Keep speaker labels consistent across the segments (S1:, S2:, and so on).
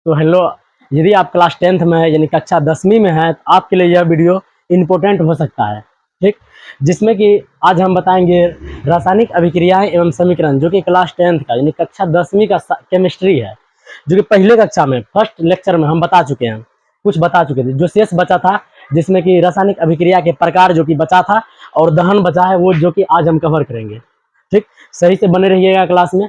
S1: तो हेलो, यदि आप क्लास 10th में है यानी कक्षा 10वीं में है तो आपके लिए यह वीडियो इम्पोर्टेंट हो सकता है। ठीक, जिसमें कि आज हम बताएंगे रासायनिक अभिक्रियाएं एवं समीकरण, जो कि क्लास 10th का यानी कक्षा 10वीं का केमिस्ट्री है, जो कि पहले कक्षा में फर्स्ट लेक्चर में हम बता चुके हैं, कुछ बता चुके थे। जो शेष बचा था जिसमें कि रासायनिक अभिक्रिया के प्रकार जो कि बचा था और दहन बचा है, वो जो कि आज हम कवर करेंगे। ठीक, सही से बने रहिएगा क्लास में।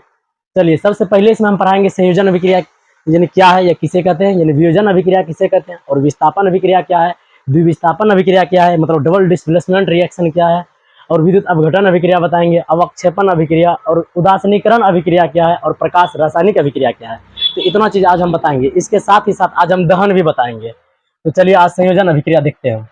S1: चलिए, सबसे पहले इसमें हम पढ़ाएंगे संयोजन अभिक्रिया यानी क्या है या किसे कहते हैं, यानी वियोजन अभिक्रिया किसे कहते हैं, और विस्थापन अभिक्रिया क्या है, द्विविस्थापन अभिक्रिया क्या है, मतलब डबल डिस्प्लेसमेंट रिएक्शन क्या है, और विद्युत अपघटन अभिक्रिया बताएंगे, अवक्षेपण अभिक्रिया और उदासीनीकरण अभिक्रिया क्या है, और प्रकाश रासायनिक अभिक्रिया क्या है। तो इतना चीज आज हम बताएंगे। इसके साथ ही साथ आज हम दहन भी बताएंगे। तो चलिए आज संयोजन अभिक्रिया देखते हैं।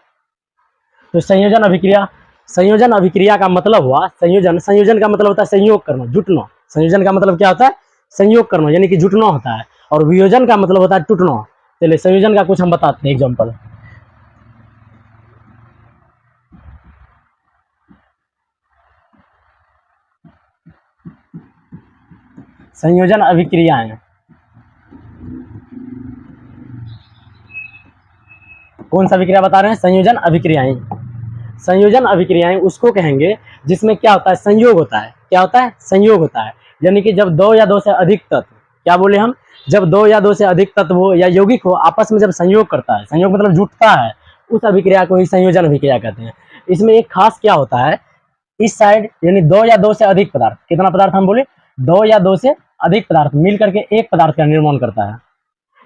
S1: तो संयोजन अभिक्रिया का मतलब हुआ संयोजन का मतलब होता है संयोग करना, जुटना। संयोजन का मतलब क्या होता है? संयोग करना, यानी कि जुटना होता है। और वियोजन का मतलब होता है टूटना। चलिए संयोजन का कुछ हम बताते हैं एग्जाम्पल। संयोजन अभिक्रियाएं, कौन सा अभिक्रिया बता रहे हैं? संयोजन अभिक्रियाएं। संयोजन अभिक्रियाएं उसको कहेंगे जिसमें क्या होता है? संयोग होता है। क्या होता है? संयोग होता है। यानी कि जब दो या दो से अधिक तत्व, क्या बोले हम? जब दो या दो से अधिक तत्व हो या यौगिक हो, आपस में जब संयोग करता है, संयोग मतलब जुटता है, उस अभिक्रिया को ही संयोजन अभिक्रिया कहते हैं। इसमें एक खास क्या होता है, इस साइड यानी दो या दो से अधिक पदार्थ, कितना पदार्थ हम बोले? दो या दो से अधिक पदार्थ मिल करके एक पदार्थ का निर्माण करता है।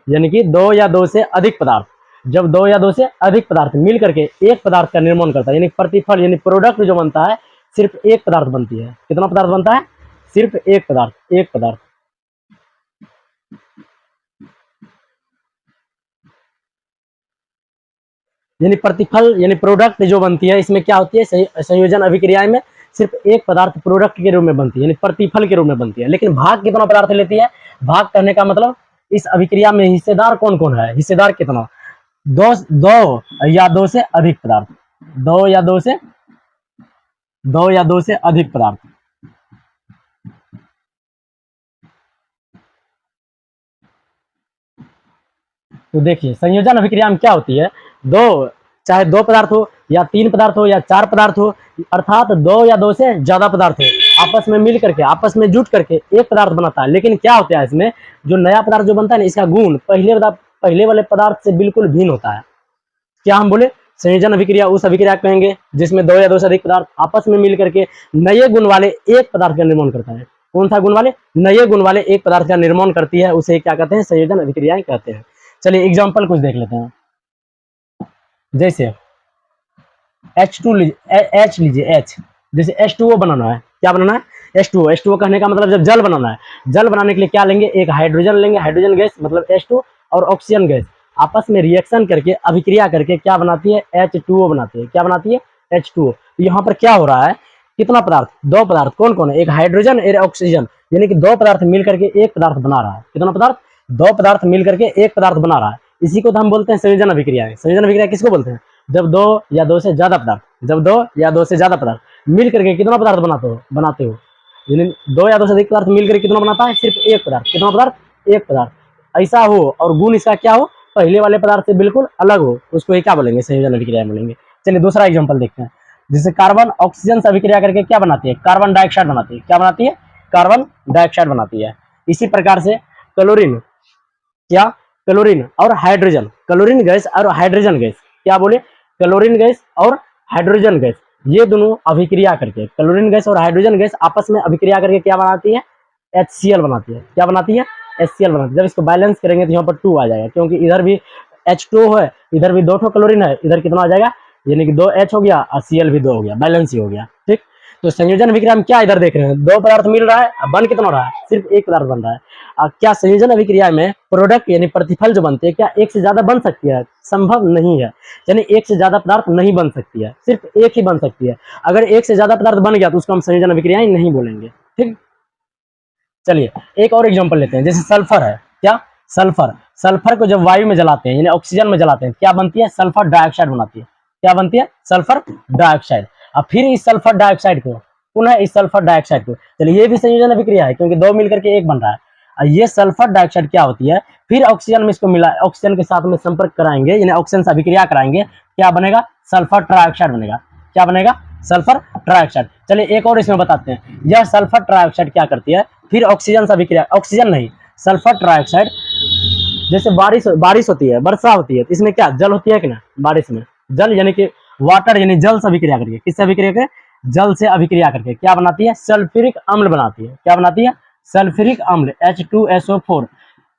S1: यानी कि दो या दो से अधिक पदार्थ, जब दो या दो से अधिक पदार्थ मिल करके एक पदार्थ का निर्माण करता है, यानी प्रतिफल यानी प्रोडक्ट जो बनता है, सिर्फ एक पदार्थ बनती है। कितना पदार्थ बनता है? सिर्फ एक पदार्थ, एक पदार्थ। यानी प्रतिफल यानी प्रोडक्ट जो बनती है, इसमें क्या होती है? संयोजन अभिक्रिया में सिर्फ एक पदार्थ प्रोडक्ट के रूप में बनती है, यानी प्रतिफल के रूप में बनती है। लेकिन भाग कितना पदार्थ लेती है? भाग करने का मतलब इस अभिक्रिया में हिस्सेदार कौन कौन है? हिस्सेदार कितना? दो दो या दो से अधिक पदार्थ, दो या दो से दो या दो से अधिक पदार्थ। तो देखिए संयोजन अभिक्रिया में क्या होती है, दो, चाहे दो पदार्थ हो या तीन पदार्थ हो या चार पदार्थ हो, अर्थात दो या दो से ज्यादा पदार्थ हो, आपस में मिल करके, आपस में जुट करके एक पदार्थ बनाता है। लेकिन क्या होता है इसमें, जो नया पदार्थ जो बनता है ना, इसका गुण पहले वाले पदार्थ से बिल्कुल भिन्न होता है। क्या हम बोले? संयोजन अभिक्रिया उस अभिक्रिया कहेंगे जिसमें दो या दो से अधिक पदार्थ आपस में मिल करके नए गुण वाले एक पदार्थ का निर्माण करता है। कौन सा गुण वाले? नए गुण वाले एक पदार्थ का निर्माण करती है, उसे क्या कहते हैं? संयोजन अभिक्रियाएं कहते हैं। चलिए एग्जाम्पल कुछ देख लेते हैं। जैसे H2 H लीजिए, H जैसे H2O बनाना है। क्या बनाना है? H2O कहने का मतलब जब जल बनाना है, जल बनाने के लिए क्या लेंगे? एक हाइड्रोजन लेंगे, हाइड्रोजन गैस मतलब H2, और ऑक्सीजन गैस आपस में रिएक्शन करके, अभिक्रिया करके क्या बनाती है? H2O बनाती है। क्या बनाती है? H2O। तो यहाँ पर क्या हो रहा है? कितना पदार्थ? दो पदार्थ। कौन कौन है? एक हाइड्रोजन, एक ऑक्सीजन, यानी कि दो पदार्थ मिल करके एक पदार्थ बना रहा है। कितना पदार्थ? दो पदार्थ मिल करके एक पदार्थ बना रहा है। इसी को तो हम बोलते हैं संयोजन अभिक्रिया। संयोजन अभिक्रिया किसको बोलते हैं? जब दो या दो से ज्यादा पदार्थ, जब दो या दो से ज्यादा पदार्थ मिल करके कितना पदार्थ बनाते हो, यानी दो या दो से अधिक पदार्थ मिल करके कितना बनाता है? सिर्फ एक पदार्थ। कितना पदार्थ? एक पदार्थ। ऐसा हो और गुण इसका क्या हो? पहले वाले पदार्थ से बिल्कुल अलग हो, उसको क्या बोलेंगे? संयोजन अभिक्रिया बोलेंगे। चलिए दूसरा एग्जाम्पल देखते हैं। जैसे कार्बन ऑक्सीजन से अभिक्रिया करके क्या बनाती है? कार्बन डाइऑक्साइड बनाती है। क्या बनाती है? कार्बन डाइऑक्साइड बनाती है। इसी प्रकार से क्लोरीन, क्या? क्लोरीन और हाइड्रोजन, क्लोरीन गैस और हाइड्रोजन गैस, क्या बोले? क्लोरीन गैस और हाइड्रोजन गैस, ये दोनों अभिक्रिया करके, क्लोरीन गैस और हाइड्रोजन गैस आपस में अभिक्रिया करके क्या बनाती है? HCl बनाती है। क्या बनाती है? HCl बनाती है। जब इसको बैलेंस करेंगे तो यहाँ पर 2 आ जाएगा, क्योंकि इधर भी H2 है, इधर भी दो क्लोरीन है, इधर कितना आ जाएगा? यानी कि 2H हो गया और Cl भी 2 हो गया, बैलेंस ही हो गया। ठीक, तो संयोजन अभिक्रिया में क्या इधर देख रहे हैं? दो पदार्थ मिल रहा है, बन कितना रहा है? सिर्फ एक पदार्थ बन रहा है। क्या संयोजन अभिक्रिया में प्रोडक्ट यानी प्रतिफल जो बनते हैं, क्या एक से ज्यादा बन सकती है? संभव नहीं है। यानी एक से ज्यादा पदार्थ नहीं बन सकती है, सिर्फ एक ही बन सकती है। अगर एक से ज्यादा पदार्थ बन गया तो उसको हम संयोजन अभिक्रियाएं नहीं बोलेंगे। ठीक, चलिए एक और एग्जांपल लेते हैं। जैसे सल्फर है, क्या? सल्फर, सल्फर को जब वायु में जलाते हैं यानी ऑक्सीजन में जलाते हैं, क्या बनती है? सल्फर डाइऑक्साइड बनाती है। क्या बनती है? Sulphur dioxide. अब फिर इस सल्फर डाइऑक्साइड को, पुनः इस सल्फर डाइऑक्साइड को, चलिए ये भी संयोजन अभिक्रिया है, क्योंकि दो मिलकर के एक बन रहा है। और ये सल्फर डाइऑक्साइड क्या होती है, फिर ऑक्सीजन में इसको मिला, ऑक्सीजन के साथ में संपर्क कराएंगे, यानी ऑक्सीजन से अभिक्रिया कराएंगे, क्या बनेगा, सल्फर ट्राइऑक्साइड बनेगा। क्या बनेगा, सल्फर ट्राइऑक्साइड। चलिए एक और इसमें बताते हैं, यह सल्फर ट्राइऑक्साइड क्या करती है, फिर ऑक्सीजन से अभिक्रिया, ऑक्सीजन नहीं, सल्फर ट्राइऑक्साइड, जैसे बारिश होती है, वर्षा होती है, तो इसमें क्या जल होती है कि ना, बारिश में जल यानी कि वाटर, यानी जल से अभिक्रिया करके, किससे अभिक्रिया करके, जल से अभिक्रिया करके क्या बनाती है, सल्फ्यूरिक अम्ल बनाती है। क्या बनाती है, सल्फ्यूरिक अम्ल H2SO4।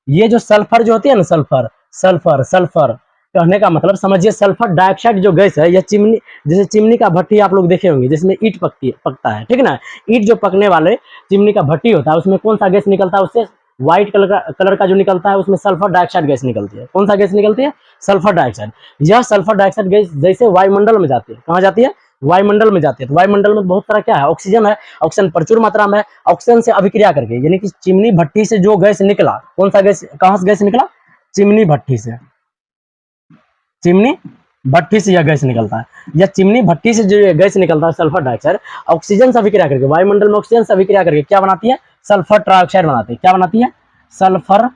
S1: ये जो सल्फर जो होती है ना, सल्फर सल्फर सल्फर कहने का मतलब समझिए, सल्फर डाइऑक्साइड जो गैस है, यह चिमनी, जैसे चिमनी का भट्टी आप लोग देखे होंगे, जिसमें ईंट पकता है, ठीक है ना, ईंट जो पकने वाले चिमनी का भट्टी होता है, उसमें कौन सा गैस निकलता है, उससे व्हाइट कलर का जो निकलता है, उसमें सल्फर डाइऑक्साइड गैस निकलती है। कौन सा गैस निकलती है, सल्फर डाइऑक्साइड। यह सल्फर डाइऑक्साइड गैस जैसे वायुमंडल में जाती है, कहाँ जाती है, वायुमंडल में जाती है। तो वायुमंडल में बहुत सारा क्या है, ऑक्सीजन है, ऑक्सीजन प्रचुर मात्रा में है, ऑक्सीजन से अभिक्रिया करके, यानी कि चिमनी भट्टी से जो गैस निकला, कौन सा गैस, कहाँ से गैस निकला, चिमनी भट्टी से, चिमनी भट्टी से यह गैस निकलता है। यह चिमनी भट्टी से जो गैस निकलता है सल्फर डाइऑक्साइड, ऑक्सीजन से अभिक्रिया करके, वायुमंडल में ऑक्सीजन से अभिक्रिया करके क्या बनाती है, सल्फर ट्राइऑक्साइड बनाती है। क्या बनाती है, सल्फर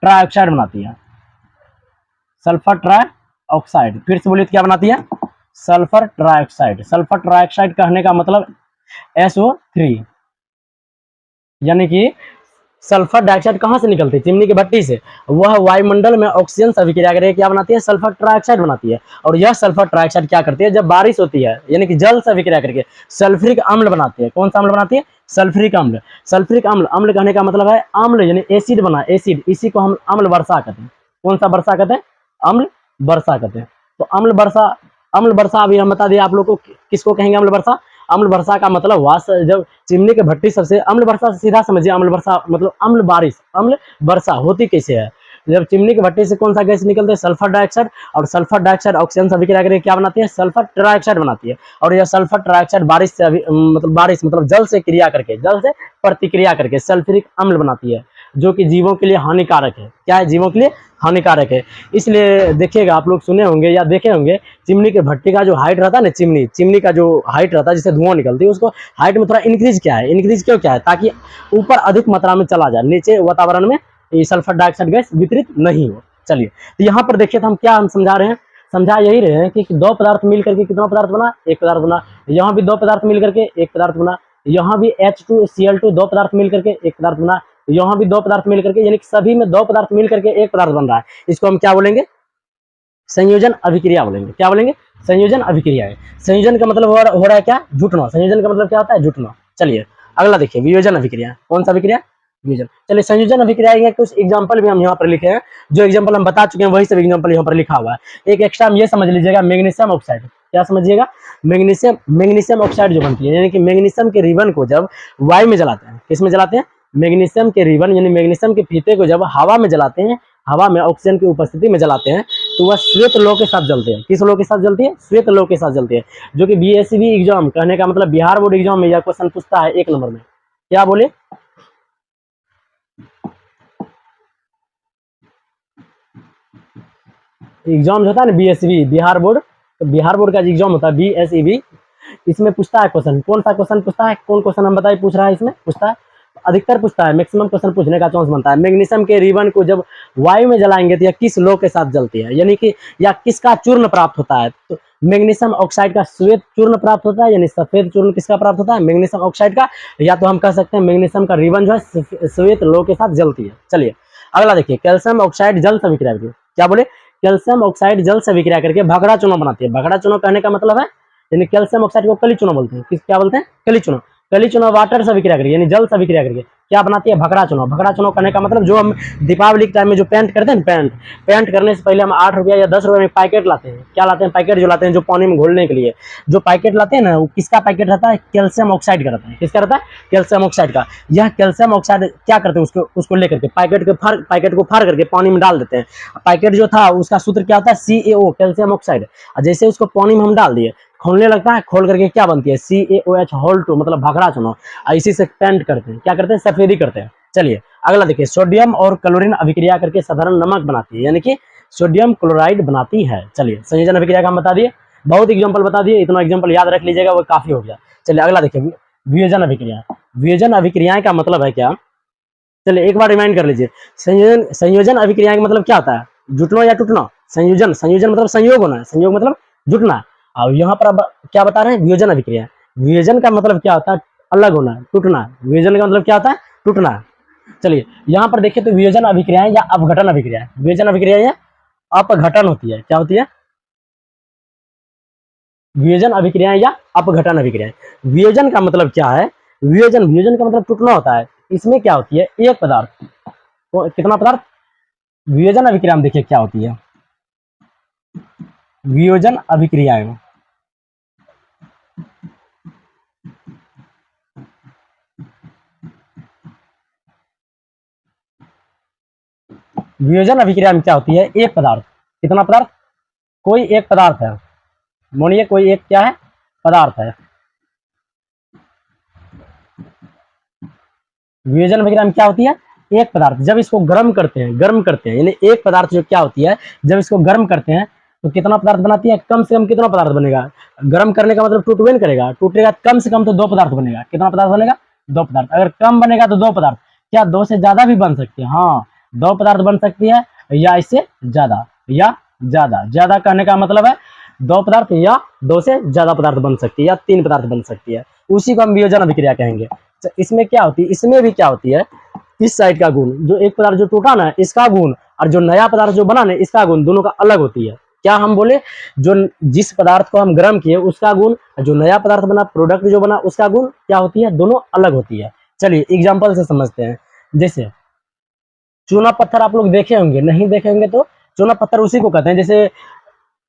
S1: ट्राइऑक्साइड बनाती है, सल्फर ट्राइऑक्साइड। फिर से बोलिए क्या बनाती है, सल्फर ट्राइऑक्साइड। सल्फर ट्राइऑक्साइड कहने का मतलब SO3, यानी कि सल्फर डाइऑक्साइड कहाँ से निकलती है, चिमनी की भट्टी से, वह वायुमंडल में ऑक्सीजन से अभिक्रिया करके क्या बनाती है, सल्फर ट्राइऑक्साइड बनाती है। और यह सल्फर ट्राइऑक्साइड क्या करती है, जब बारिश होती है, यानी कि जल से अभिक्रिया करके सल्फ्यूरिक अम्ल बनाती है। कौन सा अम्ल बनाती है, सल्फ्यूरिक अम्ल। सल्फ्यूरिक अम्ल, अम्ल कहने का मतलब है अम्ल, यानी एसिड बना, एसिड, इसी को हम अम्ल वर्षा कहते हैं। कौन सा वर्षा कहते हैं, अम्ल वर्षा कहते हैं। तो अम्ल वर्षा, अम्ल वर्षा अभी हम बता दिए आप लोग को, किसको कहेंगे अम्ल वर्षा। अम्ल वर्षा का मतलब हुआ जब चिमनी के भट्टी सबसे, अम्ल वर्षा सीधा समझिए, अम्ल वर्षा मतलब अम्ल बारिश, अम्ल वर्षा होती कैसे है, जब चिमनी के भट्टी से कौन सा गैस निकलता है, सल्फर डाइऑक्साइड, और सल्फर डाइऑक्साइड ऑक्सीजन से अभिक्रिया करके क्या बनाती है, सल्फर ट्राइऑक्साइड बनाती है। और यह सल्फर ट्राइऑक्साइड बारिश से बारिश मतलब जल से क्रिया करके, जल से प्रतिक्रिया करके सल्फ्यूरिक अम्ल बनाती है, जो कि जीवों के लिए हानिकारक है। क्या है, जीवों के लिए हानिकारक है। इसलिए देखिएगा, आप लोग सुने होंगे या देखे होंगे, चिमनी के भट्टी का जो हाइट रहता है ना, चिमनी का जो हाइट रहता है, जिससे धुआं निकलती है, उसको हाइट में थोड़ा इंक्रीज क्या है, इंक्रीज क्यों क्या है, ताकि ऊपर अधिक मात्रा में चला जाए, नीचे वातावरण में ये सल्फर डाइऑक्साइड गैस वितरित नहीं हो। चलिए, तो यहाँ पर देखिए, तो हम क्या हम समझा रहे हैं, समझा यही रहे हैं कि दो पदार्थ मिल करके कितना पदार्थ बना, एक पदार्थ बना। यहाँ भी दो पदार्थ मिल करके एक पदार्थ बना, यहाँ भी H2Cl2 दो पदार्थ मिल करके एक पदार्थ बना, यहाँ भी दो पदार्थ मिल करके, यानी कि सभी में दो पदार्थ मिल करके एक पदार्थ बन रहा है। इसको हम क्या बोलेंगे, संयोजन अभिक्रिया बोलेंगे। क्या बोलेंगे, संयोजन अभिक्रिया है। संयोजन का मतलब हो रहा है क्या, जुटना। संयोजन का मतलब क्या होता है, जुटना। चलिए अगला देखिए, वियोजन अभिक्रिया। कौन सा अभिक्रिया, वियोजन। चलिए, संयोजन अभिक्रिया के कुछ एग्जांपल भी हम यहाँ पर लिखे हैं, जो एग्जांपल हम बता चुके हैं, वही सब एग्जांपल यहाँ पर लिखा हुआ है। एक एक्स्ट्रा हम ये समझ लीजिएगा, मैग्नीशियम ऑक्साइड। क्या समझिएगा, मैग्नीशियम ऑक्साइड जो बनती है, यानी कि मैग्नीशियम के रिबन को जब वायु में जलाते हैं, किस में जलाते हैं, मैग्नीशियम के रिबन यानी मैग्नीशियम के फीते को जब हवा में जलाते हैं, हवा में ऑक्सीजन की उपस्थिति में जलाते हैं, तो वह श्वेत लौ के साथ जलते हैं। किस लौ के साथ जलती है, श्वेत लौ के साथ जलती है। जो कि BSc एग्जाम कहने का मतलब बिहार बोर्ड एग्जाम में यह क्वेश्चन पूछता है 1 नंबर में। क्या बोले, एग्जाम होता है ना BSc बिहार बोर्ड, तो बिहार बोर्ड का एग्जाम होता है BSc, इसमें पूछता है क्वेश्चन। कौन सा क्वेश्चन पूछता है, कौन क्वेश्चन हम बताइए पूछ रहा है, इसमें पूछता है, अधिकतर पूछता है, मैक्सिमम क्वेश्चन पूछने का चांस बनता है। मैग्नीशियम के रिबन को जब वायु में जलाएंगे तो यह किस लौ के साथ जलती है, यानी कि या किसका चूर्ण प्राप्त होता है, तो मैग्नीशियम ऑक्साइड का श्वेत चूर्ण प्राप्त होता है, यानी सफेद चूर्ण किसका प्राप्त होता है, मैग्नीशियम ऑक्साइड का, या तो हम कह सकते हैं मैग्नीशियम का रिबन जो है श्वेत लौ के साथ जलती है। चलिए अगला देखिए, कैल्शियम ऑक्साइड जल से अभिक्रिया करके, क्या बोले, कैल्शियम ऑक्साइड जल से अभिक्रिया करके भगड़ा चूना बनाती है। भगड़ा चूना कहने का मतलब है, यानी कैल्शियम ऑक्साइड को कली चूना बोलते हैं। किस, क्या बोलते हैं, कली चूना। कली चूना वाटर से अभिक्रिया करके, यानी जल से अभिक्रिया करके क्या बनाती है, भगड़ा चूना। भगड़ा चूना करने का मतलब जो हम दीपावली के टाइम में जो पेंट करते हैं, पेंट करने से पहले हम 8 रुपया या 10 रुपये में पैकेट लाते हैं। क्या लाते हैं, पैकेट जो लाते हैं, जो पानी में घोलने के लिए जो पैकेट लाते हैं ना, वो किसका पैकेट रहता है, कैल्शियम ऑक्साइड का रहता है। किसका रहता है, कैल्शियम ऑक्साइड का। यह कैल्शियम ऑक्साइड क्या करते हैं, उसको लेकर के पैकेट को फाड़ करके पानी में डाल देते हैं। पैकेट जो था उसका सूत्र क्या होता है, CaO, कैल्शियम ऑक्साइड। जैसे उसको पानी में हम डाल दिए, खोलने लगता है, खोल करके क्या बनती है, CaOH मतलब भगड़ा चूना। इसी से पेंट करते हैं, क्या करते हैं, सफेदी करते हैं। चलिए अगला देखिए, सोडियम और क्लोरीन अभिक्रिया करके साधारण नमक बनाती है, यानी कि सोडियम क्लोराइड बनाती है। चलिए, संयोजन अभिक्रिया का हम बता दिए, बहुत एग्जांपल बता दिए, इतना एग्जांपल याद रख लीजिएगा, वो काफी हो गया। चलिए अगला देखिए, वियोजन अभिक्रिया। वियोजन अभिक्रियाएं का मतलब है क्या, चलिए एक बार रिमाइंड कर लीजिए। संयोजन अभिक्रिया का मतलब क्या होता है? जुटना या टूटना। संयोजन मतलब संयोग होना, संयोग मतलब जुटना। और यहाँ पर अब क्या बता रहे हैं? वियोजन अभिक्रिया। वियोजन का मतलब क्या होता है? अलग होना, टूटना। वियोजन का मतलब क्या होता है? टूटना। चलिए यहाँ पर देखिए, तो वियोजन अभिक्रियाएं या अपघटन अभिक्रिया, वियोजन अभिक्रिया या अपघटन होती है। क्या होती है? वियोजन अभिक्रियाएं या अपघटन अभिक्रियाएं। वियोजन का मतलब क्या है? वियोजन का मतलब टूटना होता है। इसमें क्या होती है? एक पदार्थ तो कितना पदार्थ? वियोजन अभिक्रिया में देखिए क्या होती है। वियोजन अभिक्रियाएं, वियोजन अभिक्रिया में क्या होती है? एक पदार्थ, कितना पदार्थ? कोई एक पदार्थ है, मानिए कोई एक क्या है? पदार्थ है। वियोजन अभिक्रिया में क्या होती है? एक पदार्थ जब इसको गर्म करते हैं, यानी एक पदार्थ जो क्या होती है, जब इसको गर्म करते हैं तो कितना पदार्थ बनाती है? कम से कम कितना पदार्थ बनेगा? गर्म करने का मतलब टूटवेन करेगा, टूटेगा कम से कम तो दो पदार्थ बनेगा। कितना पदार्थ बनेगा? दो पदार्थ। अगर कम बनेगा तो दो पदार्थ, क्या दो से ज्यादा भी बन सकती है? हाँ, दो पदार्थ बन सकती है या इससे ज्यादा, या ज्यादा। ज्यादा कहने का मतलब है दो पदार्थ या दो से ज्यादा पदार्थ बन सकती है, या तीन पदार्थ बन सकती है, उसी को हम वियोजन अभिक्रिया कहेंगे। तो इसमें क्या होती है? इसमें भी क्या होती है? इस साइड का गुण, जो एक पदार्थ जो टूटा ना इसका गुण, और जो नया पदार्थ जो बना ना इसका गुण, दोनों का अलग होती है। क्या हम बोले? जो जिस पदार्थ को हम गर्म किए उसका गुण, जो नया पदार्थ बना, प्रोडक्ट जो बना उसका गुण क्या होती है? दोनों अलग होती है। चलिए एग्जाम्पल से समझते हैं। जैसे चूना पत्थर आप लोग देखे होंगे, नहीं देखे होंगे तो चूना पत्थर उसी को कहते हैं। जैसे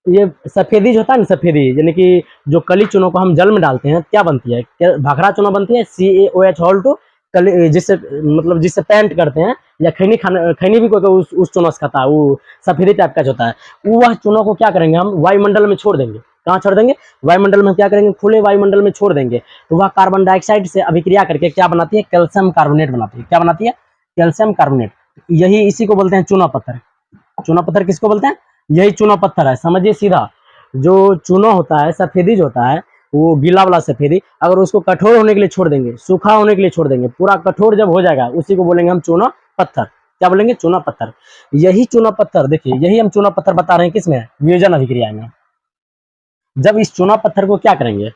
S1: ये सफेदी जो होता है ना, सफेदी यानी कि जो कली चूनों को हम जल में डालते हैं, क्या बनती है? क्या भाखड़ा चूना बनती है? CaOH होल टू कली, जिससे मतलब जिससे पेंट करते हैं, या खैनी खाना, खैनी भी कोई उस चूना से खाता है, वो सफेदी टाइप का जो होता है, वह चूनों को क्या करेंगे? हम वायुमंडल में छोड़ देंगे। कहाँ छोड़ देंगे? वायुमंडल में। क्या करेंगे? खुले वायुमंडल में छोड़ देंगे, तो वह कार्बन डाइऑक्साइड से अभिक्रिया करके क्या बनाती है? कैल्शियम कार्बोनेट बनाती है। क्या बनाती है? Calcium carbonate. यही इसी को बोलते हैं चूना पत्थर। चूना पत्थर किसको बोलते हैं? यही चूना पत्थर है, समझिए सीधा। जो चूना होता है, सफेदी जो होता है, वो गीला वाला सफेदी, अगर उसको कठोर होने के लिए छोड़ देंगे, सूखा होने के लिए छोड़ देंगे, पूरा कठोर जब हो जाएगा उसी को बोलेंगे हम चूना पत्थर। क्या बोलेंगे? चूना पत्थर। यही चूना पत्थर देखिए, यही हम चूना पत्थर बता रहे हैं किसमें? वियोजन अभिक्रिया में। जब इस चूना पत्थर को क्या करेंगे?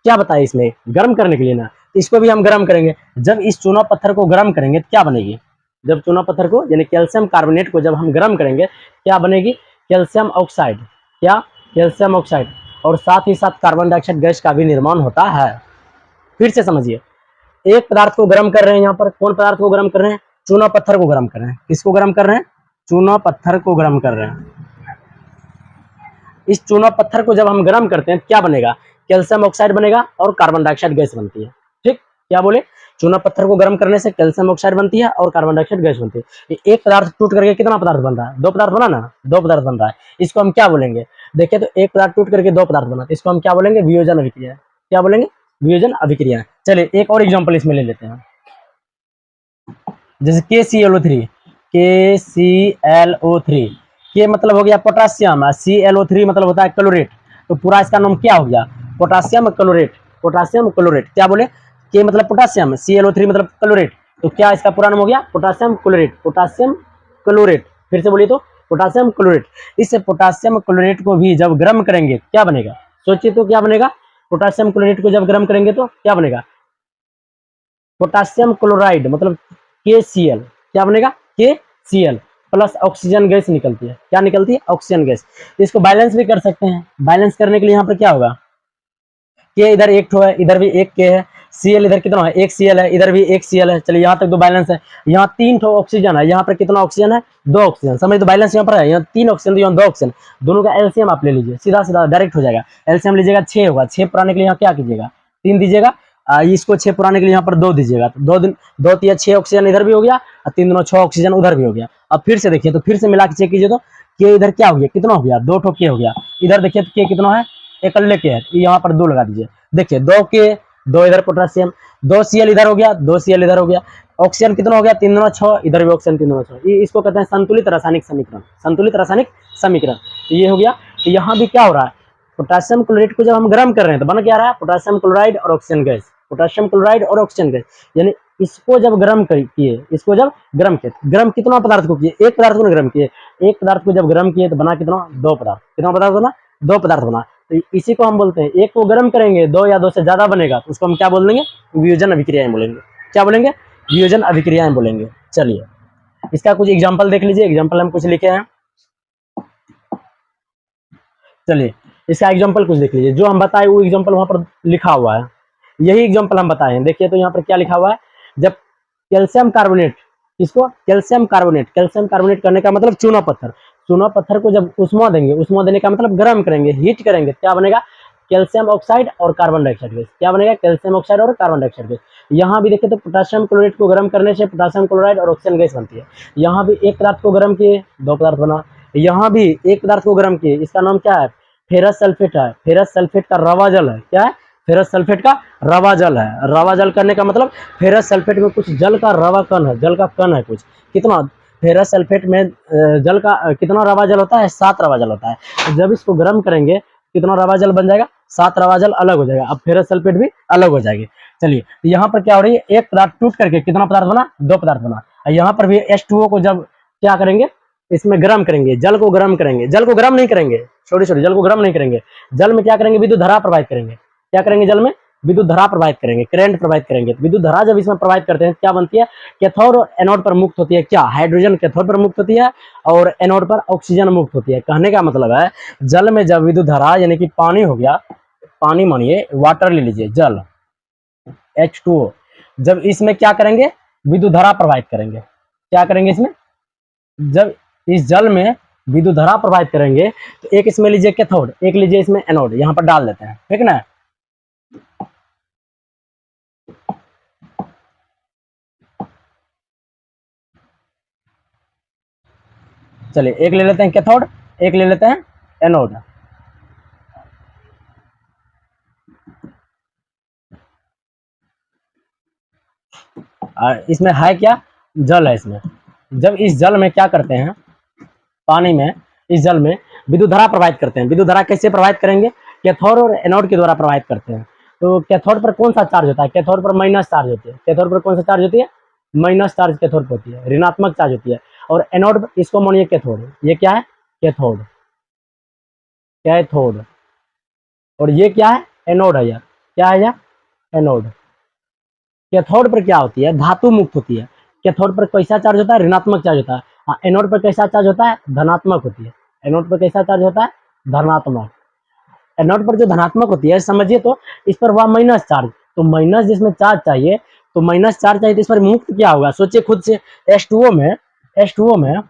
S1: क्या बताए इसमें? गर्म करने के लिए ना, इसको भी हम गर्म करेंगे। जब इस चूना पत्थर को गर्म करेंगे तो क्या बनेगी? जब चूना पत्थर को यानी कैल्शियम कार्बोनेट को जब हम गर्म करेंगे क्या बनेगी? Calcium oxide. क्या? Calcium oxide. और साथ ही साथ कार्बन डाइऑक्साइड गैस का भी निर्माण होता है। फिर से समझिए, एक पदार्थ को गर्म कर रहे हैं, यहाँ पर कौन पदार्थ को गर्म कर रहे हैं? चूना पत्थर को गर्म कर रहे हैं। किसको गर्म कर रहे हैं? चूना पत्थर को गर्म कर रहे हैं। इस चूना पत्थर को जब हम गर्म करते हैं क्या बनेगा? कैल्शियम ऑक्साइड बनेगा और कार्बन डाइऑक्साइड गैस बनती है। ठीक, क्या बोले? चूना पत्थर को गर्म करने से कैल्शियम ऑक्साइड बनती है और कार्बन डाइऑक्साइड गैस बनती है। ये एक पदार्थ टूट करके कितना पदार्थ बन रहा है? दो पदार्थ बना ना, दो पदार्थ बन रहा है। इसको हम क्या बोलेंगे? देखिए, तो एक पदार्थ टूट करके दो पदार्थ बना, इसको हम क्या बोलेंगे? वियोजन अभिक्रिया। क्या बोलेंगे? वियोजन अभिक्रिया। चलिए एक और एग्जाम्पल इसमें ले लेते हैं। जैसे KClO3, KClO3, के मतलब हो गया पोटासियम, ClO3 मतलब होता है क्लोरेट। तो पूरा इसका नाम क्या हो गया? Potassium chlorate. Potassium chlorate. क्या बोले? के मतलब पोटासियम, ClO3 मतलब क्लोरेट, तो क्या इसका पूरा नाम हो गया? Potassium chlorate. Potassium chlorate. फिर से बोलिए तो, पोटासियम क्लोरेट। इस पोटासियम क्लोरेट को भी जब गर्म करेंगे क्या बनेगा? सोचिए तो क्या बनेगा? पोटासियम क्लोरेट को जब गर्म करेंगे तो क्या बनेगा? पोटासियम क्लोराइड मतलब KCl। क्या बनेगा? KCl प्लस ऑक्सीजन गैस निकलती है। क्या निकलती है? Oxygen gas. तो इसको बैलेंस भी कर सकते हैं। बैलेंस करने के लिए यहाँ पर क्या होगा? के इधर एक ठो है, इधर भी एक के है, Cl इधर कितना है? एक Cl है, इधर भी एक Cl है। चलिए यहाँ तक तो बैलेंस है। यहाँ तीन ठो ऑक्सीजन है, यहाँ पर कितना ऑक्सीजन है? दो ऑक्सीजन। समझ, तो बैलेंस यहाँ पर है। यहाँ तीन ऑक्सीजन, यहाँ दो ऑक्सीजन, दोनों का एलसीएम आप ले लीजिए, सीधा सीधा डायरेक्ट हो जाएगा। एलसीएम लीजिएगा 6 होगा, 6 पुराने के लिए यहाँ क्या कीजिएगा? 3 दीजिएगा। इसको 6 पुराने के लिए यहाँ पर 2 दीजिएगा, तो 2 दिन 2 तिया 6 ऑक्सीजन इधर भी हो गया, और 3 दूना 6 ऑक्सीजन उधर भी हो गया। अब फिर से देखिए, तो फिर से मिला के चेक कीजिए, तो के इधर क्या हो गया? कितना हो गया? 2 ठो के हो गया। इधर देखिए तो के कितना है? एकल्ले के है, यहाँ पर 2 लगा दीजिए। देखिए 2 के, 2 इधर पोटेशियम, 2 Cl इधर हो गया, 2 Cl इधर हो गया। ऑक्सीजन कितना हो गया? 3 दूना 6, इधर भी ऑक्सीजन 3 दूना 6। इसको कहते हैं संतुलित रासायनिक समीकरण। संतुलित रासायनिक समीकरण। तो ये हो गया। तो यहाँ भी क्या हो रहा है? पोटेशियम क्लोराइड को जब हम गर्म कर रहे हैं तो बन क्या रहा है? पोटेशियम क्लोराइड और ऑक्सीजन गैस। पोटेशियम क्लोराइड और ऑक्सीजन गैस, यानी इसको जब गर्म किए, इसको जब गर्म किए, गर्म कितना पदार्थ को किए, एक पदार्थ को गर्म किए, एक पदार्थ को जब गर्म किए तो बना कितना, दो पदार्थ, कितना पदार्थ बना, दो पदार्थ बना। तो इसी को हम बोलते हैं, एक को गर्म करेंगे दो या दो से ज्यादा बनेगा तो उसको हम क्या बोल देंगे, वियोजन अभिक्रियाएं बोलेंगे। क्या बोलेंगे, वियोजन अभिक्रियाएं बोलेंगे। चलिए इसका कुछ एग्जाम्पल देख लीजिए, एग्जाम्पल हम कुछ लिखे हैं। चलिए इसका एग्जाम्पल कुछ देख लीजिए, जो हम बताए वो एग्जाम्पल वहां पर लिखा हुआ है, यही एग्जाम्पल हम बताए हैं। देखिए तो यहाँ पर क्या लिखा हुआ है, जब कैल्शियम कार्बोनेट, इसको कैल्शियम कार्बोनेट, कैल्शियम कार्बोनेट करने का मतलब चूना पत्थर, चूना पत्थर को जब उष्मा देंगे, उष्मा देने का मतलब गर्म करेंगे, हीट करेंगे, क्या बनेगा, कैल्शियम ऑक्साइड और कार्बन डाइऑक्साइड गैस। क्या बनेगा, कैल्शियम ऑक्साइड और कार्बन डाइऑक्साइड गैस। यहाँ भी देखिए तो पोटेशियम क्लोराइड को गर्म करने से पोटेशियम क्लोराइड और ऑक्सीजन गैस बनती है। यहाँ भी एक पदार्थ को गर्म किए, दो पदार्थ बना। यहाँ भी एक पदार्थ को गर्म किए, इसका नाम क्या है, फेरस सल्फेट है। फेरस सल्फेट का रवा जल है, क्या है, फेरस सल्फेट का रवा जल है। रवा जल करने का मतलब फेरस सल्फेट में कुछ जल का रवा कण है, जल का कण है कुछ, कितना, फेरस सल्फेट में जल का कितना रवा जल होता है, 7 रवा जल होता है। तो जब इसको गर्म करेंगे कितना रवा जल बन जाएगा, 7 रवा जल अलग हो जाएगा, अब फेरस सल्फेट भी अलग हो जाएगी। चलिए यहाँ पर क्या हो रही है, एक पदार्थ टूट करके कितना पदार्थ बना, दो पदार्थ बना। यहाँ पर भी H2O को जब क्या करेंगे, इसमें गर्म करेंगे, जल को गर्म करेंगे, जल को गर्म नहीं करेंगे, सॉरी जल को गर्म नहीं करेंगे, जल में क्या करेंगे, विद्युत धारा प्रवाहित करेंगे। क्या करेंगे, जल में विद्युत धारा प्रवाहित करेंगे, करंट प्रवाहित करेंगे। विद्युत धारा जब इसमें प्रवाहित करते हैं क्या बनती है, कैथोड और एनोड पर मुक्त होती है, क्या, हाइड्रोजन कैथोड पर मुक्त होती है और एनोड पर ऑक्सीजन मुक्त होती है। कहने का मतलब है जल में जब विद्युत धारा, यानी कि पानी हो गया, पानी मानिए वाटर ले लीजिए, जल H2O, जब इसमें क्या करेंगे, विद्युत धारा प्रवाहित करेंगे। क्या करेंगे इसमें, जब इस जल में विद्युत धारा प्रवाहित करेंगे तो एक इसमें लीजिए कैथोड, एक लीजिए इसमें एनोड, यहाँ पर डाल देते हैं, ठीक ना। चलिए एक ले लेते हैं कैथोड, एक ले लेते हैं एनोड। और इसमें है क्या, जल है इसमें। जब इस जल में क्या करते हैं, पानी में, इस जल में विद्युत धारा प्रवाहित करते हैं। विद्युत धारा कैसे प्रवाहित करेंगे, कैथोड और एनोड के द्वारा प्रवाहित करते हैं। तो कैथोड पर कौन सा चार्ज होता है, कैथोड पर माइनस चार्ज होती है। कैथोड पर कौन सा चार्ज होती है, माइनस चार्ज कैथोड पर होती है, ऋणात्मक चार्ज होती है। और एनोड पर, इसको मानिए कैथोड, ये क्या है, कैथोड, कैथोड, और ये क्या है, एनोड है यार, क्या है यार, एनोड। कैथोड पर क्या होती है, धातु मुक्त होती है। कैथोड पर कैसा चार्ज होता है, ऋणात्मक चार्ज होता है। हाँ, एनोड पर कैसा चार्ज होता है, धनात्मक होती है। एनोड पर कैसा चार्ज होता है, धनात्मक। एनोड पर जो धनात्मक होती है समझिए, तो इस पर हुआ माइनस चार्ज, तो माइनस जिसमें चार्ज चाहिए, तो माइनस चार्ज चाहिए तो इस पर मुक्त क्या होगा, सोचिए खुद से। H2O में, H2O में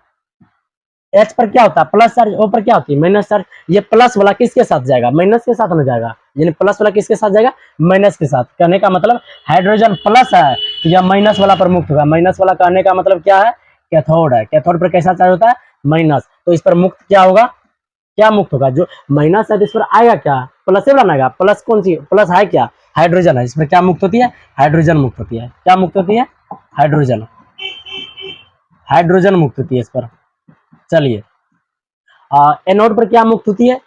S1: H पर क्या होता है, प्लस चार्ज, O पर क्या होती है, माइनस चार्ज। ये प्लस वाला किसके साथ जाएगा, माइनस के साथ में जाएगा, यानी प्लस वाला किसके साथ जाएगा, माइनस के साथ। कहने का मतलब हाइड्रोजन प्लस है तो यह माइनस वाला पर मुक्त होगा। माइनस वाला कहने का मतलब क्या है, कैथोड है। कैथोड पर कैसा चार्ज होता है, माइनस, तो इस पर मुक्त क्या होगा, क्या मुक्त होगा, जो माइनस है तो इस पर आएगा क्या, प्लस से बनाएगा, प्लस कौन सी, प्लस है क्या, हाइड्रोजन है, इसमें क्या मुक्त होती है, हाइड्रोजन मुक्त होती है। क्या मुक्त होती है, हाइड्रोजन, हाइड्रोजन मुक्त होती है इस पर। चलिए एनोड पर क्या मुक्त होती है,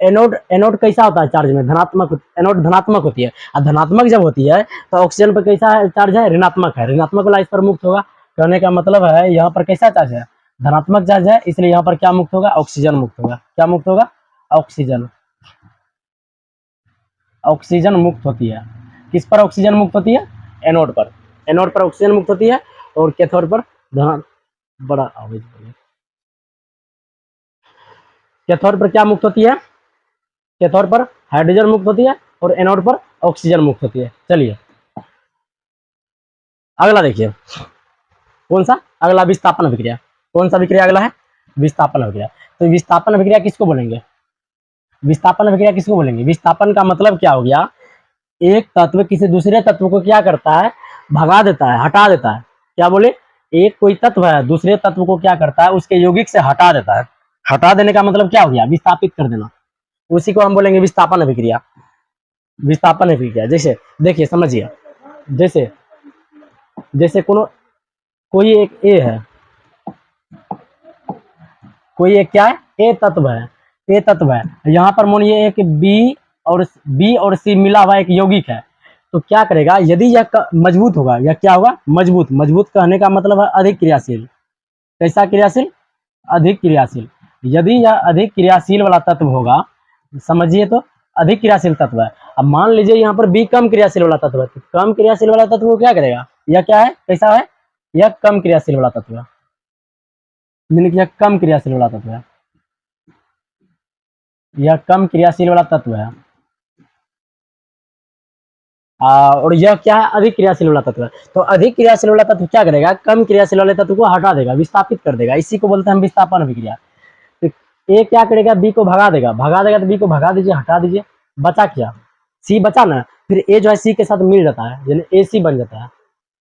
S1: एनोड, एनोड कैसा होता है चार्ज में, धनात्मक, एनोड धनात्मक होती है। और धनात्मक जब होती है तो ऑक्सीजन पर कैसा चार्ज है, ऋणात्मक है, ऋणात्मक वाला इस पर मुक्त होगा। कहने का मतलब है यहाँ पर कैसा चार्ज है, धनात्मक चार्ज है, इसलिए यहाँ पर क्या मुक्त होगा, ऑक्सीजन मुक्त होगा। क्या मुक्त होगा, ऑक्सीजन, ऑक्सीजन मुक्त होती है। किस पर ऑक्सीजन मुक्त होती है, एनोड पर, एनोड पर ऑक्सीजन मुक्त होती है। और कैथोड पर धन, बड़ा आवाज, कैथोड पर क्या मुक्त होती है, कैथोड पर हाइड्रोजन मुक्त होती है और एनोड पर ऑक्सीजन मुक्त होती है। चलिए अगला देखिए, कौन सा, अगला विस्थापन अभिक्रिया। कौन सा अभिक्रिया अगला है, विस्थापन अभिक्रिया। तो विस्थापन अभिक्रिया किसको बोलेंगे, विस्थापन अभिक्रिया किसको बोलेंगे, विस्थापन का मतलब क्या हो गया, एक तत्व किसी दूसरे तत्व को क्या करता है, भगा देता है, हटा देता है। क्या बोले, एक कोई तत्व है दूसरे तत्व को क्या करता है, उसके यौगिक से हटा देता है। हटा देने का मतलब क्या हो गया, विस्थापित कर देना, उसी को हम बोलेंगे विस्थापन अभिक्रिया। विस्थापन अभिक्रिया जैसे देखिए समझिए, जैसे जैसे कोई एक ए है, कोई एक क्या है, ए तत्व है, ए तत्व है। यहाँ पर मानिए एक बी और सी मिला हुआ एक यौगिक है। तो क्या करेगा, यदि यह मजबूत होगा, यह क्या होगा, मजबूत। मजबूत कहने का मतलब है अधिक क्रियाशील। कैसा क्रियाशील, अधिक क्रियाशील। यदि यह अधिक क्रियाशील वाला तत्व होगा, समझिए तो अधिक क्रियाशील तत्व है। अब मान लीजिए यहाँ पर बी कम क्रियाशील वाला तत्व है, तो कम क्रियाशील वाला तत्व को क्या करेगा, यह क्या है, कैसा है, यह कम क्रियाशील वाला तत्व है, यानी कि यह कम क्रियाशील वाला तत्व है, यह कम क्रियाशील वाला तत्व है। और यह क्या है, अधिक क्रियाशील वाला तत्व है। तो अधिक क्रियाशील वाला तत्व क्या करेगा, कम क्रियाशील वाले तत्व को हटा देगा, विस्थापित कर देगा। इसी को बोलते हैं हम विस्थापन अभिक्रिया। तो ए क्या करेगा, बी को भगा देगा, भगा देगा तो बी को भगा दीजिए, हटा दीजिए, बचा क्या, सी बचा ना। फिर ए जो है सी के साथ मिल जाता है, यानी ए सी बन जाता है।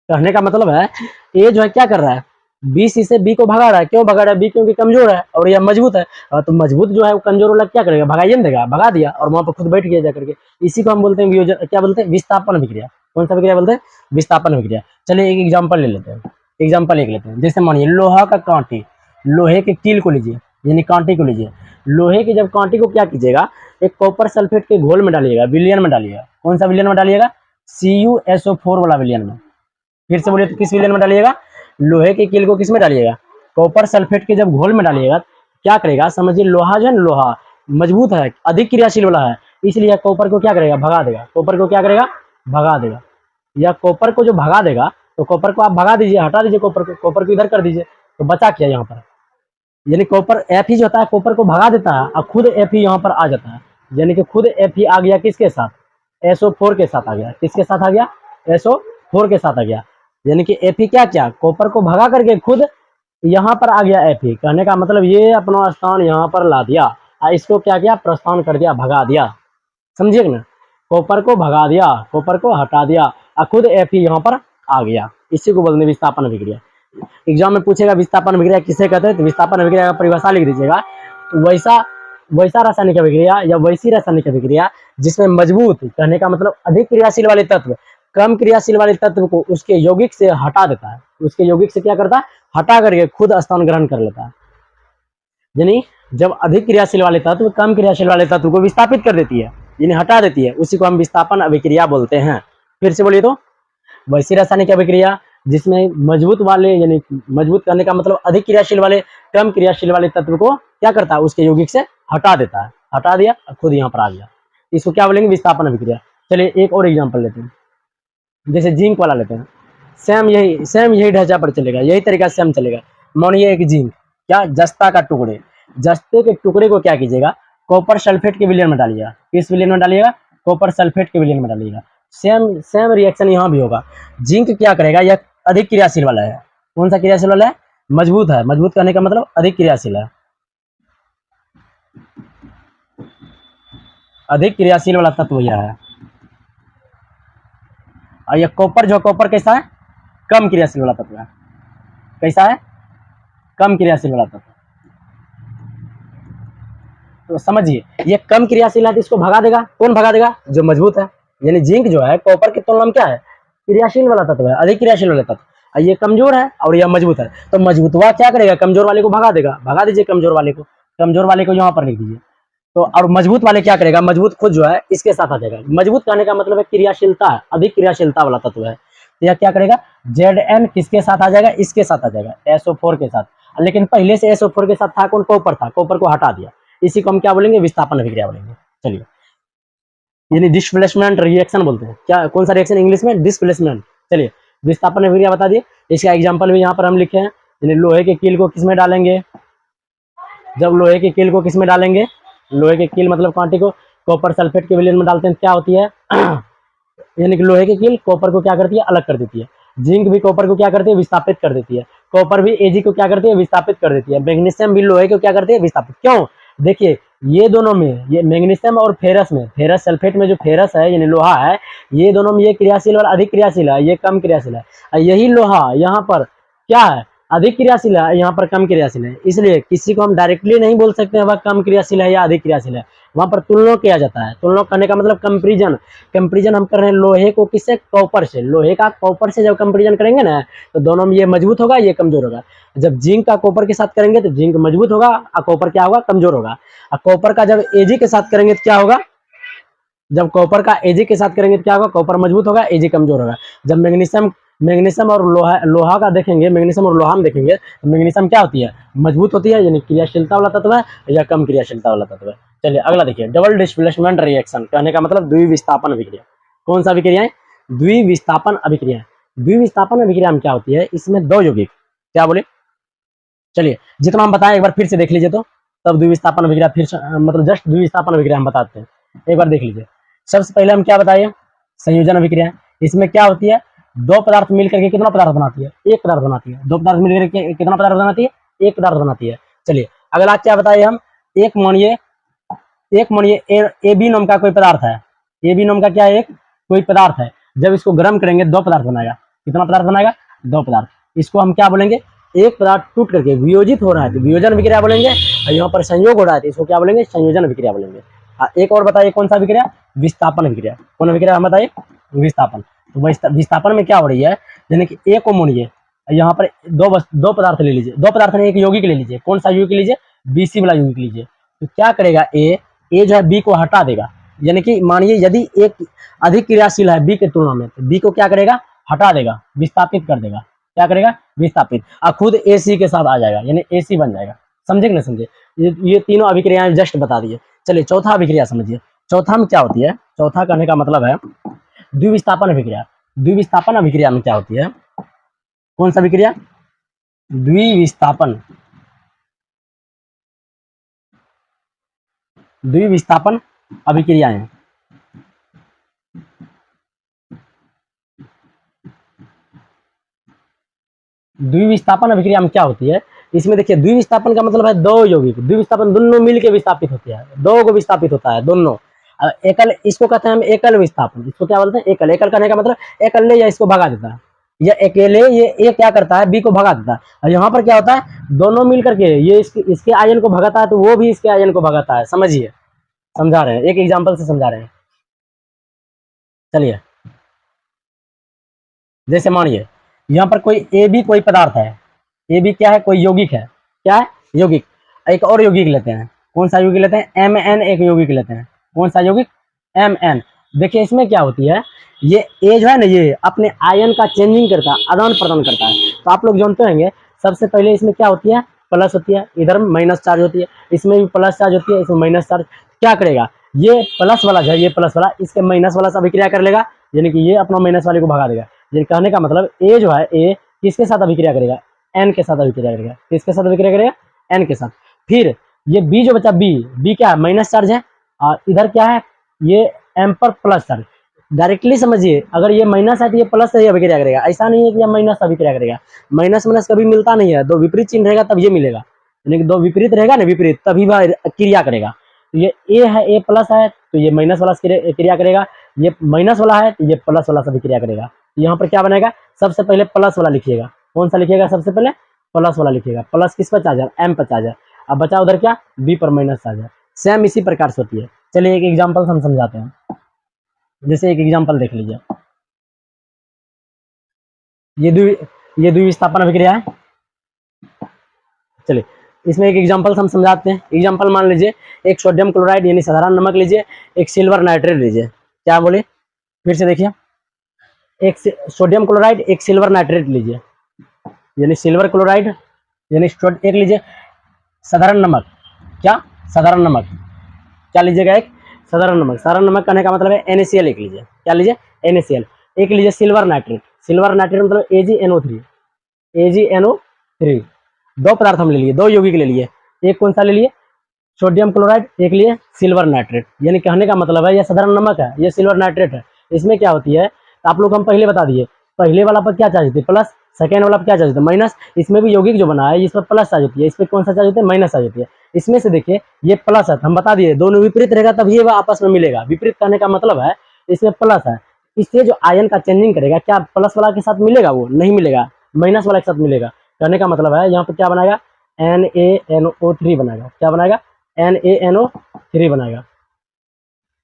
S1: कहने का मतलब है ए जो है क्या कर रहा है, बी सी से बी को भगा रहा है। क्यों भगा रहा है, बी क्योंकि कमजोर है और यह मजबूत है। तो मजबूत जो है वो कमजोर वाला क्या करेगा, भगाइए नहीं देगा, भगा दिया और वहां पर खुद बैठ गया जाकर के। इसी को हम बोलते हैं वियोजन, क्या बोलते हैं, विस्थापन अभिक्रिया। कौन सा अभिक्रिया बोलते हैं, विस्थापन अभिक्रिया। चलिए एक एग्जाम्पल ले लेते हैं, एग्जाम्पल एक लेते हैं। जैसे मानिए लोहा का कांटी, लोहे के कील को लीजिए, यानी कांटे को लीजिए। लोहे की जब कांटे को क्या कीजिएगा, एक कॉपर सल्फेट के घोल में डालिएगा, विलयन में डालिएगा। कौन सा विलयन में डालिएगा, CuSO4 वाला विलयन में। फिर से बोलिए तो किस विलयन में डालिएगा, लोहे के कील को किस में डालिएगा, कॉपर सल्फेट के जब घोल में डालिएगा, क्या करेगा, समझिए लोहा जो है, लोहा मजबूत है, अधिक क्रियाशील वाला है, इसलिए कॉपर को क्या करेगा, भगा देगा। कॉपर को क्या करेगा, भगा देगा। या कॉपर को जो भगा देगा, तो कॉपर को आप भगा दीजिए, हटा दीजिए कॉपर को, कॉपर को इधर कर दीजिए, तो बचा क्या यहाँ पर, यानी कॉपर एफ ही जो होता है कॉपर को भगा देता है और खुद एफ ही यहाँ पर आ जाता है। यानी कि खुद एफ ही आ गया किसके साथ, SO4 के साथ आ गया। किसके साथ आ गया, SO4 के साथ आ गया। यानी कि एफ ही क्या क्या, कॉपर को भगा करके खुद यहाँ पर आ गया एफ ही। कहने का मतलब ये अपना स्थान यहाँ पर ला दिया और इसको क्या किया, प्रस्थान कर दिया, भगा दिया। समझिए ना, कॉपर को भगा दिया, कॉपर को हटा दिया और खुद एफ ही यहाँ पर आ गया। इसी को बोलते हैं विस्थापन अभिक्रिया। एग्जाम में पूछेगा विस्थापन अभिक्रिया किसे कहते हैं, तो विस्थापन अभिक्रिया का परिभाषा लिख दीजिएगा। तो वैसा रासायनिक अभिक्रिया या वैसी रासायनिक अभिक्रिया जिसमें मजबूत, कहने का मतलब अधिक क्रियाशील वाले तत्व कम क्रियाशील वाले तत्व को उसके यौगिक से हटा देता है। उसके यौगिक से क्या करता है, हटा करके खुद स्थान ग्रहण कर लेता है। यानी जब अधिक क्रियाशील वाले तत्व कम क्रियाशील वाले तत्व को विस्थापित कर देती है, यानी हटा देती है, उसी को हम विस्थापन अभिक्रिया बोलते हैं। फिर से बोलिए तो, वैसी रासायनिक अभिक्रिया जिसमें मजबूत वाले, यानी मजबूत करने का मतलब अधिक क्रियाशील वाले कम क्रियाशील वाले तत्व को क्या करता है, उसके यौगिक से हटा देता है, हटा दिया खुद यहाँ पर आ गया, इसको क्या बोलेंगे, विस्थापन अभिक्रिया। चलिए एक और एग्जांपल लेते हैं, जैसे जिंक वाला लेते हैं। सेम यही ढांचा पर चलेगा, यही तरीका सेम चलेगा। मानिए एक जिंक, क्या, जस्ता का टुकड़े, जस्ते के टुकड़े को क्या कीजिएगा, कॉपर सल्फेट के विलयन में डालिएगा। किस विलयन में डालिएगा, कॉपर सल्फेट के विलयन में डालिएगा। सेम रिएक्शन यहाँ भी होगा। जिंक क्या करेगा, यह अधिक क्रियाशील वाला है। कौन सा क्रियाशील वाला है, मजबूत है। मजबूत करने का मतलब अधिक क्रियाशील है, अधिक क्रियाशील वाला तत्व यह है। और यह कॉपर जो, कॉपर कैसा है, कम क्रियाशील वाला तत्व है। कैसा है, कम क्रियाशील वाला तत्व। तो समझिए ये कम क्रियाशील है, तो इसको भगा देगा। कौन भगा देगा, जो मजबूत है। यानी जिंक जो है कॉपर की तुलना में क्या है, क्रियाशील वाला तत्व है, अधिक क्रियाशील वाला तत्व। और ये कमजोर है और यह मजबूत है, तो मजबूतवा क्या करेगा, कमजोर वाले को भगा देगा। भगा दीजिए कमजोर वाले को, कमजोर वाले को यहाँ पर लिख दीजिए। तो और मजबूत वाले क्या करेगा, मजबूत खुद जो है इसके साथ आ जाएगा। मजबूत कहने का मतलब है क्रियाशीलता है, अधिक क्रियाशीलता वाला तत्व है। तो यह क्या करेगा, Zn किसके साथ आ जाएगा, इसके साथ आ जाएगा, SO4 के साथ। लेकिन पहले से SO4 के साथ था कौन, कॉपर था, कॉपर को हटा दिया। इसी को हम क्या बोलेंगे, विस्थापन अभिक्रिया बोलेंगे। चलिए, यानी डिस्प्लेसमेंट रिएक्शन बोलते हैं। क्या, कौन सा रिएक्शन, इंग्लिश में डिस्प्लेसमेंट। चलिए विस्थापन अभिक्रिया बता दिए, इसका एग्जाम्पल भी यहाँ पर हम लिखे हैं। यानी लोहे के कील को किसमें डालेंगे, जब लोहे के कील को किसमें डालेंगे, लोहे के कील मतलब कांटे को कॉपर सल्फेट के विलयन में डालते हैं, क्या होती है यानी कि लोहे की कील कॉपर को क्या करती है, अलग कर देती है। जिंक भी कॉपर को क्या करती है, विस्थापित कर देती है। कॉपर भी Ag को क्या करती है, विस्थापित कर देती है। मैग्नीशियम भी लोहे को क्या करती है, विस्थापित। क्यों, देखिए ये दोनों में, ये मैग्नीशियम और फेरस में, फेरस सल्फेट में जो फेरस है यानी लोहा है, ये दोनों में ये क्रियाशील और अधिक क्रियाशील है, ये कम क्रियाशील है। और यही लोहा यहाँ पर क्या है, अधिक क्रियाशील है, यहाँ पर कम क्रियाशील है। इसलिए किसी को हम डायरेक्टली नहीं बोल सकते हैं वह कम क्रियाशील है या अधिक क्रियाशील है। वहां पर तुलना किया जाता है। तुलना करने का मतलब कंपेरिजन। कंपेरिजन हम कर रहे हैं लोहे को किससे, कॉपर से। लोहे का कॉपर से जब कंपेरिजन करेंगे ना, तो दोनों में ये मजबूत होगा, ये कमजोर होगा। जब जिंक का कॉपर के साथ करेंगे तो जिंक मजबूत होगा और कॉपर क्या होगा, कमजोर होगा। और कॉपर का जब Ag के साथ करेंगे तो क्या होगा, जब कॉपर का एजी के साथ करेंगे तो क्या होगा, कॉपर मजबूत होगा, एजी कमजोर होगा। जब मैग्नीशियम मैग्नीशियम और लोहा का देखेंगे, मैग्नीशियम और लोहा में देखेंगे तो मैग्नीशियम क्या होती है, मजबूत होती है, यानी क्रियाशीलता वाला तत्व है या कम क्रियाशीलता वाला तत्व है। चलिए अगला देखिए, डबल डिस्प्लेसमेंट रिएक्शन, कहने का मतलब द्विविस्थापन अभिक्रिया। कौन सा अभिक्रिया है, द्विविस्थापन अभिक्रिया। द्विविस्थापन अभिक्रिया में क्या होती है, इसमें दो यौगिक, क्या बोले, चलिए जितना हम बताएं एक बार फिर से देख लीजिए, तो तब द्विविस्थापन अभिक्रिया फिर मतलब जस्ट द्विविस्थापन अभिक्रिया हम बताते हैं, एक बार देख लीजिए। सबसे पहले हम क्या बताइए, संयोजन अभिक्रिया। इसमें क्या होती है, दो पदार्थ मिलकर के कितना पदार्थ बनाती है, एक पदार्थ बनाती है। दो पदार्थ मिलकर के कितना पदार्थ बनाती है, एक पदार्थ बनाती है। चलिए अगला क्या बताइए हम, एक मानिए ए बी नाम का कोई पदार्थ है, ए बी नाम का क्या है, एक कोई पदार्थ है। जब इसको गर्म करेंगे दो पदार्थ बनाएगा, कितना पदार्थ बनाएगा, दो पदार्थ। इसको हम क्या बोलेंगे, एक पदार्थ टूट करके वियोजित हो रहा है तो वियोजन अभिक्रिया बोलेंगे, और यहाँ पर संयोग हो रहा है तो इसको क्या बोलेंगे, संयोजन अभिक्रिया बोलेंगे। एक और बताइए कौन सा अभिक्रिया, विस्थापन अभिक्रिया। कौन अभिक्रिया हम बताइए, विस्थापन। तो विस्थापन में क्या हो रही है, यानी कि ए को मोड़िए, यहाँ पर दो पदार्थ ले लीजिए, दो पदार्थ ने एक यौगिक ले लीजिए, कौन सा यौगिक लीजिए, बीसी वाला यौगिक लीजिए। तो क्या करेगा, ए जो है बी को हटा देगा, यानी कि मानिए यदि एक अधिक क्रियाशील है बी के तुलना में, तो बी को क्या करेगा, हटा देगा, विस्थापित कर देगा। क्या करेगा, विस्थापित, और खुद ए सी के साथ आ जाएगा, यानी ए सी बन जाएगा। समझे कि नहीं समझे, ये तीनों अभिक्रियाएं जस्ट बता दिए। चलिए चौथा अभिक्रिया समझिए, चौथा में क्या होती है, चौथा कहने का मतलब है द्विविस्थापन अभिक्रिया। द्विविस्थापन अभिक्रिया में क्या होती है, कौन सा अभिक्रिया, द्विविस्थापन, द्विविस्थापन अभिक्रियाएं। द्विविस्थापन अभिक्रिया में क्या होती है, इसमें देखिए द्विविस्थापन का मतलब है दो यौगिक, द्विविस्थापन दोनों मिलकर विस्थापित होते हैं, दो को विस्थापित होता है दोनों। एकल, इसको कहते हैं हम एकल विस्थापन, इसको क्या बोलते हैं, एकल। एकल करने का मतलब एकल या इसको भगा देता है, या अकेले ये क्या करता है, बी को भगा देता है। और यहाँ पर क्या होता है, दोनों मिल करके ये इसके आयन को भगाता है तो वो भी इसके आयन को भगाता है। समझिए, समझा रहे हैं, एक एग्जाम्पल से समझा रहे हैं। चलिए जैसे मानिए यहाँ पर कोई ए बी कोई पदार्थ है, ए बी क्या है, कोई यौगिक है, क्या है, यौगिक। एक और यौगिक लेते हैं, कौन सा यौगिक लेते हैं, एम एन एक यौगिक लेते हैं, कौन सा यौगिक, एम एन। देखिए इसमें क्या होती है, ये ए जो है ना, ये अपने आयन का चेंजिंग करता है, आदान प्रदान करता है। तो आप लोग जानते होंगे, सबसे पहले इसमें क्या होती है, प्लस होती है, इधर माइनस चार्ज होती है, इसमें भी प्लस चार्ज होती है, इसमें माइनस चार्ज। क्या करेगा, ये प्लस वाला जो है, ये प्लस वाला इसके माइनस वाला से अभिक्रिया कर लेगा, यानी कि ये अपना माइनस वाले को भगा देगा। ये कहने का मतलब ए जो है, ए किसके साथ अभिक्रिया करेगा, एन के साथ अभिक्रिया करेगा। किसके साथ अभिक्रिया करेगा, एन के साथ। फिर ये बी जो बचा, बी क्या है, माइनस चार्ज है, और इधर क्या है, ये एम पर प्लस चार्ज। डायरेक्टली समझिए, अगर ये माइनस है तो ये प्लस से ही अभिक्रिया करेगा, ऐसा नहीं है कि ये माइनस अभिक्रिया करेगा। माइनस माइनस कभी मिलता नहीं है, दो विपरीत चिन्ह रहेगा तब ये मिलेगा, यानी कि दो विपरीत रहेगा ना, विपरीत, तभी वह क्रिया करेगा। तो ये ए है, ए प्लस है तो ये माइनस वाला क्रिया करेगा, ये माइनस वाला है तो ये प्लस वाला से भी क्रिया करेगा। यहाँ पर क्या बनेगा, सबसे पहले प्लस वाला लिखिएगा, कौन सा लिखिएगा, सबसे पहले प्लस वाला लिखिएगा। प्लस किस पर चार्ज है, एम पर चार्ज है। अब बचा उधर क्या, बी पर माइनस चार्ज है। सेम इसी प्रकार से होती है। चलिए एक एग्जाम्पल हम समझाते हैं, जैसे एक एग्जाम्पल देख लीजिए, ये द्विविस्थापन अभिक्रिया है। चलिए इसमें एक एग्जाम्पल हम समझाते हैं। एग्जाम्पल मान लीजिए, एक सोडियम क्लोराइड यानी साधारण नमक लीजिए, एक सिल्वर नाइट्रेट लीजिए। क्या बोले, फिर से देखिए, एक सोडियम क्लोराइड एक सिल्वर नाइट्रेट लीजिए, यानी सिल्वर क्लोराइड, यानी एक लीजिए साधारण नमक, क्या, साधारण नमक, क्या लीजिएगा, एक साधारण नमक। साधारण नमक कहने का मतलब है NaCl एक लीजिए, क्या लीजिए, NaCl। एक लीजिए सिल्वर नाइट्रेट, सिल्वर नाइट्रेट मतलब AgNO3, AgNO3। दो पदार्थ हम ले लिए, दो यौगिक ले लिए, एक कौन सा ले लिए, सोडियम क्लोराइड, एक लिए सिल्वर नाइट्रेट। यानी कहने का मतलब है ये साधारण नमक है, ये सिल्वर नाइट्रेट है। इसमें क्या होती है, तो आप लोग हम पहले बता दिए, पहले वाला पर क्या चार्ज होती है, प्लस, सेकेंड वाला पर क्या चार्ज होता है, माइनस। इसमें भी यौगिक जो बना है इस पर प्लस चार्ज होती है, इस पर कौन सा चार्ज होता है, माइनस चार्ज होती है। इसमें से देखिए ये प्लस है, हम बता दिए दोनों विपरीत रहेगा तब ये आपस में मिलेगा। विपरीत करने का मतलब है इसमें प्लस है, इससे जो आयन का चेंजिंग करेगा, क्या प्लस वाला के साथ मिलेगा, वो नहीं मिलेगा, माइनस वाला के साथ मिलेगा। कहने का मतलब है यहाँ पर क्या बनाएगा, NaNO3 बनाएगा। क्या बनाएगा, NaNO3 बनाएगा,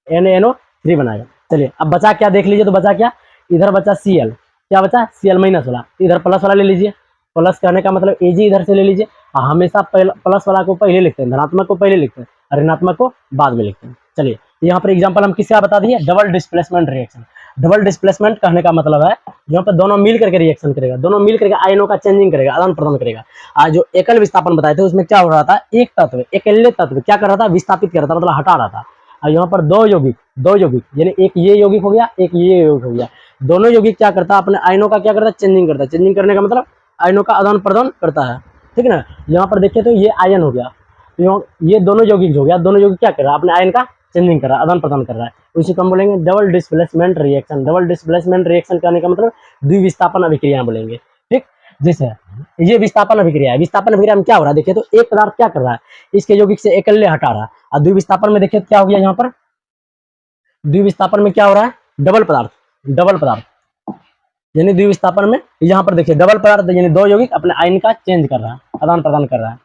S1: NaNO3 बनाएगा। चलिए अब बचा क्या देख लीजिए, तो बचा क्या, इधर बचा Cl, क्या बचा, Cl माइनस वाला, इधर प्लस वाला ले लीजिए। प्लस करने का मतलब Ag इधर से ले लीजिए। हमेशा प्लस वाला को पहले लिखते हैं, धनात्मक को पहले लिखते हैं और ऋणात्मक को बाद में लिखते हैं। चलिए यहाँ पर एग्जांपल हम किसका बता दिए, double displacement reaction. Double displacement कहने का मतलब है यहाँ पर दोनों मिल करके रिएक्शन करेगा, दोनों मिल करके आयनों का चेंजिंग करेगा, आदान प्रदान करेगा। आज जो एकल विस्थापन बताए थे उसमें क्या हो रहा था, एक तत्व अकेले तत्व क्या कर रहा था, विस्थापित कर रहा था, मतलब हटा रहा था। और यहाँ पर दो यौगिक यानी एक ये यौगिक हो गया, एक ये यौगिक हो गया, दोनों यौगिक क्या करता है, अपने आयनों का क्या करता है, चेंजिंग करता है। चेंजिंग करने का मतलब आयनों का आदान प्रदान करता है, ठीक है ना। यहाँ पर देखिए तो ये आयन हो गया, तो ये दोनों यौगिक हो गया, दोनों यौगिक क्या कर रहा है, अपने आयन का चेंजिंग कर रहा है, आदान प्रदान कर रहा है। उसी को हम बोलेंगे double displacement reaction. Double displacement reaction करने का मतलब द्विविस्थापन अभिक्रिया बोलेंगे, ठीक। जैसे ये विस्थापन अभिक्रिया है, विस्थापन अभिक्रिया में क्या हो रहा है, देखिए तो एक पदार्थ क्या कर रहा है, इसके यौगिक से अकेले हटा रहा है। और द्विविस्थापन में देखिए क्या हो गया, यहाँ पर द्विविस्थापन में क्या हो रहा है, डबल पदार्थ यानी द्विविस्थापन में यहाँ पर देखिए डबल पदार्थ यानी दो यौगिक अपने आयन का चेंज कर रहा है, आदान प्रदान कर रहा है।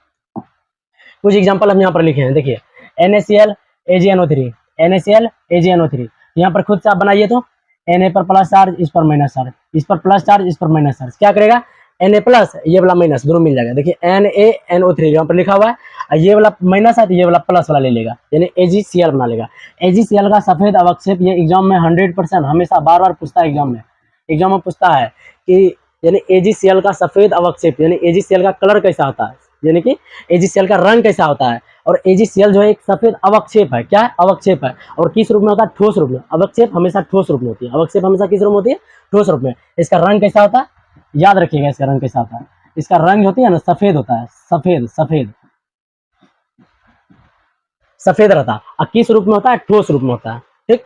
S1: कुछ एग्जांपल हम यहाँ पर लिखे हैं, देखिए NaCl AgNO3, NaCl AgNO3, यहाँ पर खुद से आप बनाइए तो Na पर प्लस चार्ज, इस पर माइनस चार्ज, इस पर प्लस चार्ज, इस पर माइनस चार्ज, क्या करेगा, Na प्लस ये वाला माइनस दोनों मिल जाएगा। देखिए NaNO3 यहाँ पर लिखा हुआ है, ये वाला माइनस है तो ये वाला प्लस वाला ले लेगा, यानी AgCl बना लेगा। AgCl का सफेद अवक्षेप, ये एग्जाम में 100% हमेशा बार बार पूछता है, एग्जाम में पूछता है कि यानी AgCl का सफेद अवक्षेप यानी AgCl का कलर कैसा होता है, यानी कि AgCl का रंग कैसा होता है। और AgCl जो है एक सफेद अवक्षेप है, क्या है, अवक्षेप है। और किस रूप में होता है, ठोस रूप में। अवक्षेप हमेशा ठोस रूप में होती है, अवक्षेप हमेशा किस रूप में होती है, ठोस रूप में। इसका रंग कैसा होता है, याद रखिएगा इसका रंग कैसा होता है, इसका रंग होती है ना सफेद होता है, सफेद रहता है। और किस रूप में होता है, ठोस रूप में होता है, ठीक।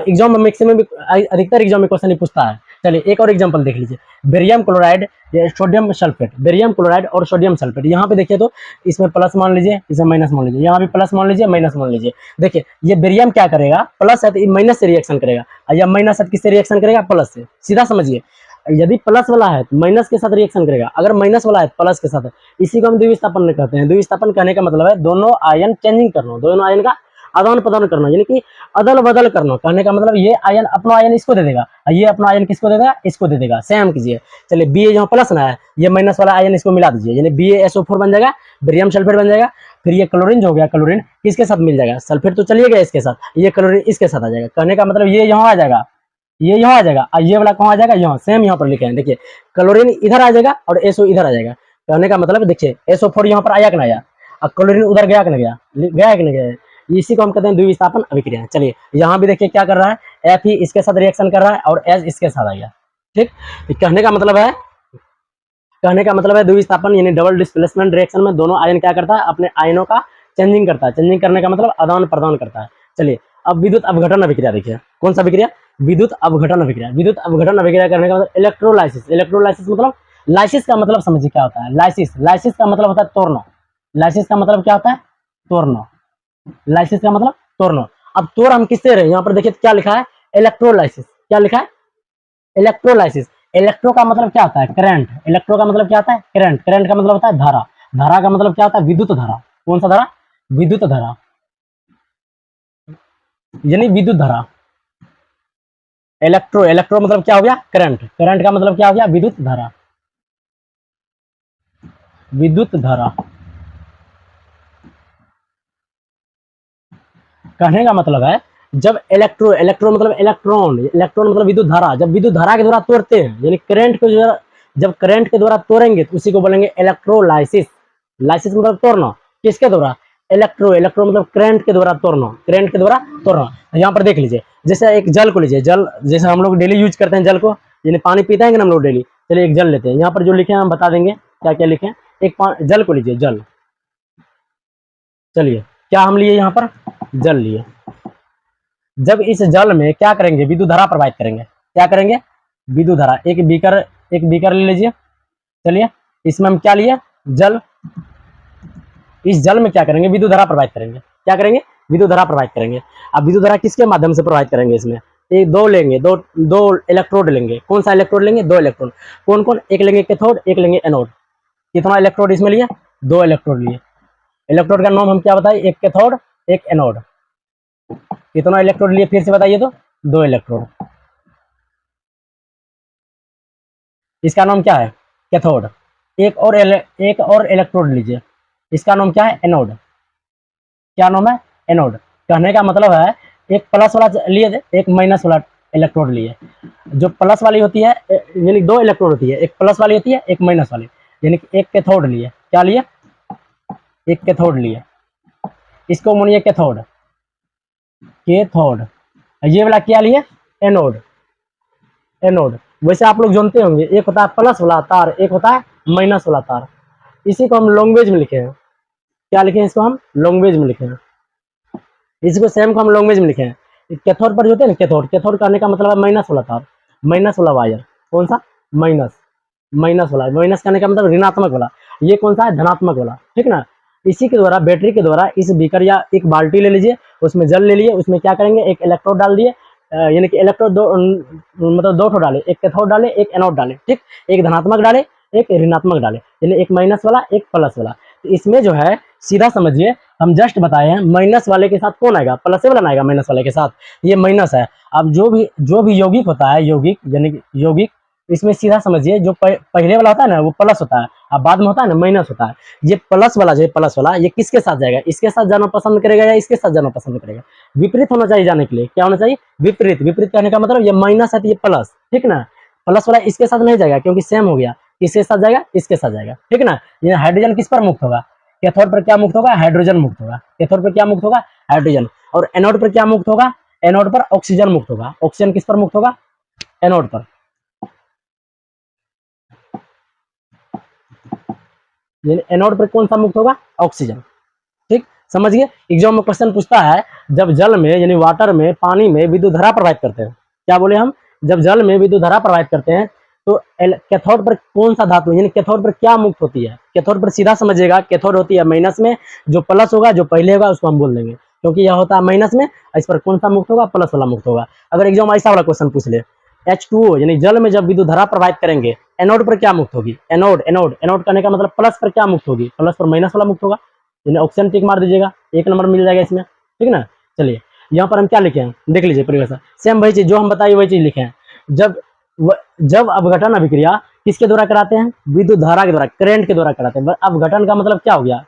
S1: एग्जाम में मैक्सिमम अधिकतर एग्जाम में क्वेश्चन नहीं पूछता है। चलिए एक और एग्जांपल देख लीजिए, बेरियम क्लोराइड या सोडियम सल्फेट, बेरियम क्लोराइड और सोडियम सल्फेट। यहाँ पे देखिए तो इसमें प्लस मान लीजिए, इसमें माइनस मान लीजिए, यहाँ भी प्लस मान लीजिए, माइनस मान लीजिए। देखिए ये बेरियम क्या करेगा, प्लस है तो माइनस से रिएक्शन करेगा, या माइनस है तो किससे रिएक्शन करेगा, प्लस से, सीधा समझिए। यदि प्लस वाला है तो माइनस के साथ रिएक्शन करेगा, अगर माइनस वाला है तो प्लस के साथ। इसी को हम द्विविस्थापन कहते हैं। द्विविस्थापन कहने का मतलब है दोनों आयन चेंजिंग करना, दोनों आयन का आदान प्रदान करना, यानी कि अदल बदल करना। कहने का मतलब ये आयन अपना आयन इसको दे देगा, ये अपना आयन किसको दे देगा, इसको दे देगा। सेम कीजिए, चलिए Ba यहाँ प्लस ना है, ये माइनस वाला आयन इसको मिला दीजिए, यानी BaSO4 बन जाएगा, बेरियम सल्फेट बन जाएगा। फिर ये क्लोरीन जो हो गया, क्लोरीन किसके साथ मिल जाएगा, सल्फेट तो चलिए गया इसके साथ, ये क्लोरीन इसके साथ आ जाएगा। कहने का मतलब ये यहाँ आ जाएगा, ये यहाँ आ जाएगा, और ये वाला कहाँ आ जाएगा, यहाँ। सेम यहाँ पर लिखे हैं, देखिए क्लोरीन इधर आ जाएगा और SO इधर आ जाएगा। कहने का मतलब देखिए SO4 यहाँ पर आया कि नहीं आया, और क्लोरीन उधर गया कि नहीं गया, गया कि नहीं गया। इसी को हम कहते हैं द्विविस्थापन अभिक्रिया। चलिए यहाँ भी देखिए क्या कर रहा है, F ही इसके साथ रिएक्शन कर रहा है और H इसके साथ आ गया, ठीक। कहने का मतलब है द्विविस्थापन यानी डबल डिस्प्लेसमेंट रिएक्शन में दोनों आयन क्या करता है, अपने आयनों का चेंजिंग करता है। चेंजिंग करने का मतलब आदान प्रदान करता है। चलिए अब विद्युत अपघटन अभिक्रिया देखिए, कौन सा अभिक्रिया, विद्युत अपघटन अभिक्रिया। विद्युत अपघटन अभिक्रिया करने का मतलब इलेक्ट्रोलाइसिस। इलेक्ट्रोलाइसिस मतलब, लाइसिस का मतलब समझिए क्या होता है, लाइसिस का मतलब होता है तोड़ना। लाइसिस का मतलब क्या होता है, तोड़ना। लाइसिस का मतलब तोड़ना। अब तोड़ हम किससे रहे, यहाँ पर देखिए क्या लिखा है, इलेक्ट्रोलाइसिस। क्या लिखा है, इलेक्ट्रोलाइसिस। इलेक्ट्रो का मतलब क्या होता है, करंट। इलेक्ट्रो का मतलब क्या होता है, करंट। करंट का मतलब होता है धारा। धारा का मतलब क्या होता है, विद्युत धारा। कौन सा धारा, विद्युत धारा, यानी विद्युत धारा। इलेक्ट्रो मतलब क्या हो गया, करंट। करंट का मतलब क्या हो गया, विद्युत धारा, विद्युत धारा। कहने का मतलब है जब इलेक्ट्रो मतलब इलेक्ट्रॉन मतलब विद्युत धारा, जब विद्युत धारा के द्वारा तोड़ते हैं, यानी करंट के द्वारा, जब करंट के द्वारा तोड़ेंगे तो उसी को बोलेंगे इलेक्ट्रोलाइसिस। लाइसिस मतलब तोड़ना, किसके द्वारा, इलेक्ट्रो मतलब करंट के द्वारा तोड़ना, करंट के द्वारा तोड़ना। यहाँ पर देख लीजिए, जैसे एक जल को लीजिए, जल जैसे हम लोग डेली यूज करते हैं जल को, यानी पानी पीते हैं ना हम लोग डेली। चलिए एक जल लेते हैं, यहाँ पर जो लिखे हैं हम बता देंगे क्या क्या लिखे हैं। एक जल को लीजिए, जल, चलिए क्या हम लिए, यहाँ पर जल लिए। जब इस जल में क्या करेंगे, विद्युत धारा प्रवाहित करेंगे। क्या करेंगे, विद्युत धारा। एक बीकर ले लीजिए। चलिए इसमें हम क्या लिए, जल। इस जल में क्या करेंगे, विद्युत धारा प्रवाहित करेंगे। क्या करेंगे, विद्युत धारा प्रवाहित करेंगे। अब विद्युत धारा किसके माध्यम से प्रवाहित करेंगे, इसमें एक दो लेंगे, दो इलेक्ट्रोड लेंगे। कौन सा इलेक्ट्रोड लेंगे, दो इलेक्ट्रोड। कौन कौन, एक लेंगे कैथोड, एक लेंगे एनोड। कितना इलेक्ट्रोड इसमें लिए, दो इलेक्ट्रोड लिए। इलेक्ट्रोड का नाम हम क्या बताए, एक कैथोड एक एनोड। कितना इलेक्ट्रोड लिए फिर से बताइए तो, दो इलेक्ट्रोड। इसका नाम क्या है, कैथोड। एक और इलेक्ट्रोड लीजिए, इसका नाम क्या है, एनोड। क्या नाम है, एनोड। कहने का मतलब है एक प्लस वाला लिए थे, एक माइनस वाला इलेक्ट्रोड लिए। जो प्लस वाली होती है यानी दो इलेक्ट्रोड होती है, एक प्लस वाली होती है, एक माइनस वाली, यानी कि एक कैथोड लिए। क्या लिए? एक कैथोड लिए, इसको मानिए कैथोड, कैथोड। ये वाला क्या लिए? Anode, anode. वैसे आप लोग जानते होंगे, एक होता है प्लस वाला तार, एक होता है माइनस वाला तार। इसी को हम लैंग्वेज में लिखे हैं। क्या लिखे हैं इसको? हम लैंग्वेज में लिखे हैं। इसको सेम को हम लैंग्वेज में लिखे हैं। कैथोड पर जो होते हैं ना, कैथोड, कैथोड करने का मतलब है माइनस वाला तार, माइनस वाला वायर। कौन सा? माइनस, माइनस वाला। माइनस करने का मतलब ऋणात्मक वाला। ये कौन सा है? धनात्मक वाला, ठीक ना। इसी के द्वारा, बैटरी के द्वारा, इस बीकर या एक बाल्टी ले लीजिए, उसमें जल ले लिए, उसमें क्या करेंगे, एक इलेक्ट्रोड डाल दिए, यानी कि इलेक्ट्रोड दो, मतलब दो ठो डाले, एक कैथोड डाले, एक एनोड डाले, ठीक। एक धनात्मक डाले, एक ऋणात्मक डाले, यानी एक माइनस वाला, एक प्लस वाला। तो इसमें जो है सीधा समझिए, हम जस्ट बताए हैं माइनस वाले के साथ कौन आएगा? प्लस वाला आएगा माइनस वाले के साथ, ये माइनस है। अब जो भी यौगिक होता है, यौगिक यानी कि यौगिक, इसमें सीधा समझिए, जो पहले वाला होता है ना वो प्लस होता है, अब बाद में होता है ना माइनस होता है। ये प्लस वाला, जो प्लस वाला, ये किसके साथ जाएगा? इसके साथ जाना पसंद करेगा या इसके साथ जाना पसंद करेगा? विपरीत होना चाहिए जाने के लिए। क्या होना चाहिए? विपरीत। विपरीत कहने का मतलब ये माइनस है तो ये प्लस, ठीक ना। प्लस वाला इसके साथ नहीं जाएगा क्योंकि सेम हो गया, किसके साथ जाएगा? इसके साथ जाएगा, ठीक ना। ये हाइड्रोजन किस पर मुक्त होगा? कैथोड पर क्या मुक्त होगा? हाइड्रोजन मुक्त होगा। कैथोड पर क्या मुक्त होगा? हाइड्रोजन। और एनोड पर क्या मुक्त होगा? एनोड पर ऑक्सीजन मुक्त होगा। ऑक्सीजन किस पर मुक्त होगा? एनोड पर। एनोड पर कौन सा मुक्त होगा? ऑक्सीजन, ठीक। समझिए, एग्जाम में क्वेश्चन पूछता है, जब जल में यानी वाटर में, पानी में विद्युत धारा प्रवाहित करते हैं, क्या बोले हम? जब जल में विद्युत धारा प्रवाहित करते हैं तो कैथोड पर कौन सा धातु, यानी कैथोड पर क्या मुक्त होती है? कैथोड पर सीधा समझिएगा, कैथोड होती है माइनस में, जो प्लस होगा, जो पहले होगा उसको हम बोल देंगे, क्योंकि यह होता है माइनस में। इस पर कौन सा मुक्त होगा? प्लस वाला मुक्त होगा। अगर एग्जाम ऐसा वाला क्वेश्चन पूछ ले, H2O यानी जल में जब विद्युत धारा प्रवाहित करेंगे, एनोड पर क्या मुक्त होगी? एनोड, एनोड, एनोड करने का मतलब प्लस पर क्या मुक्त होगी? प्लस पर माइनस वाला मुक्त होगा। ऑप्शन टिक मार दीजिएगा, एक नंबर मिल जाएगा इसमें, ठीक ना। चलिए, यहाँ पर हम क्या लिखे हैं देख लीजिए, परिभाषा सेम वही चीज जो हम बताइए वही चीज लिखे हैं। जब जब अपघटन अभिक्रिया किसके द्वारा कराते हैं? विद्युत धारा के द्वारा, करंट के द्वारा कराते हैं। अपघटन का मतलब क्या हो गया?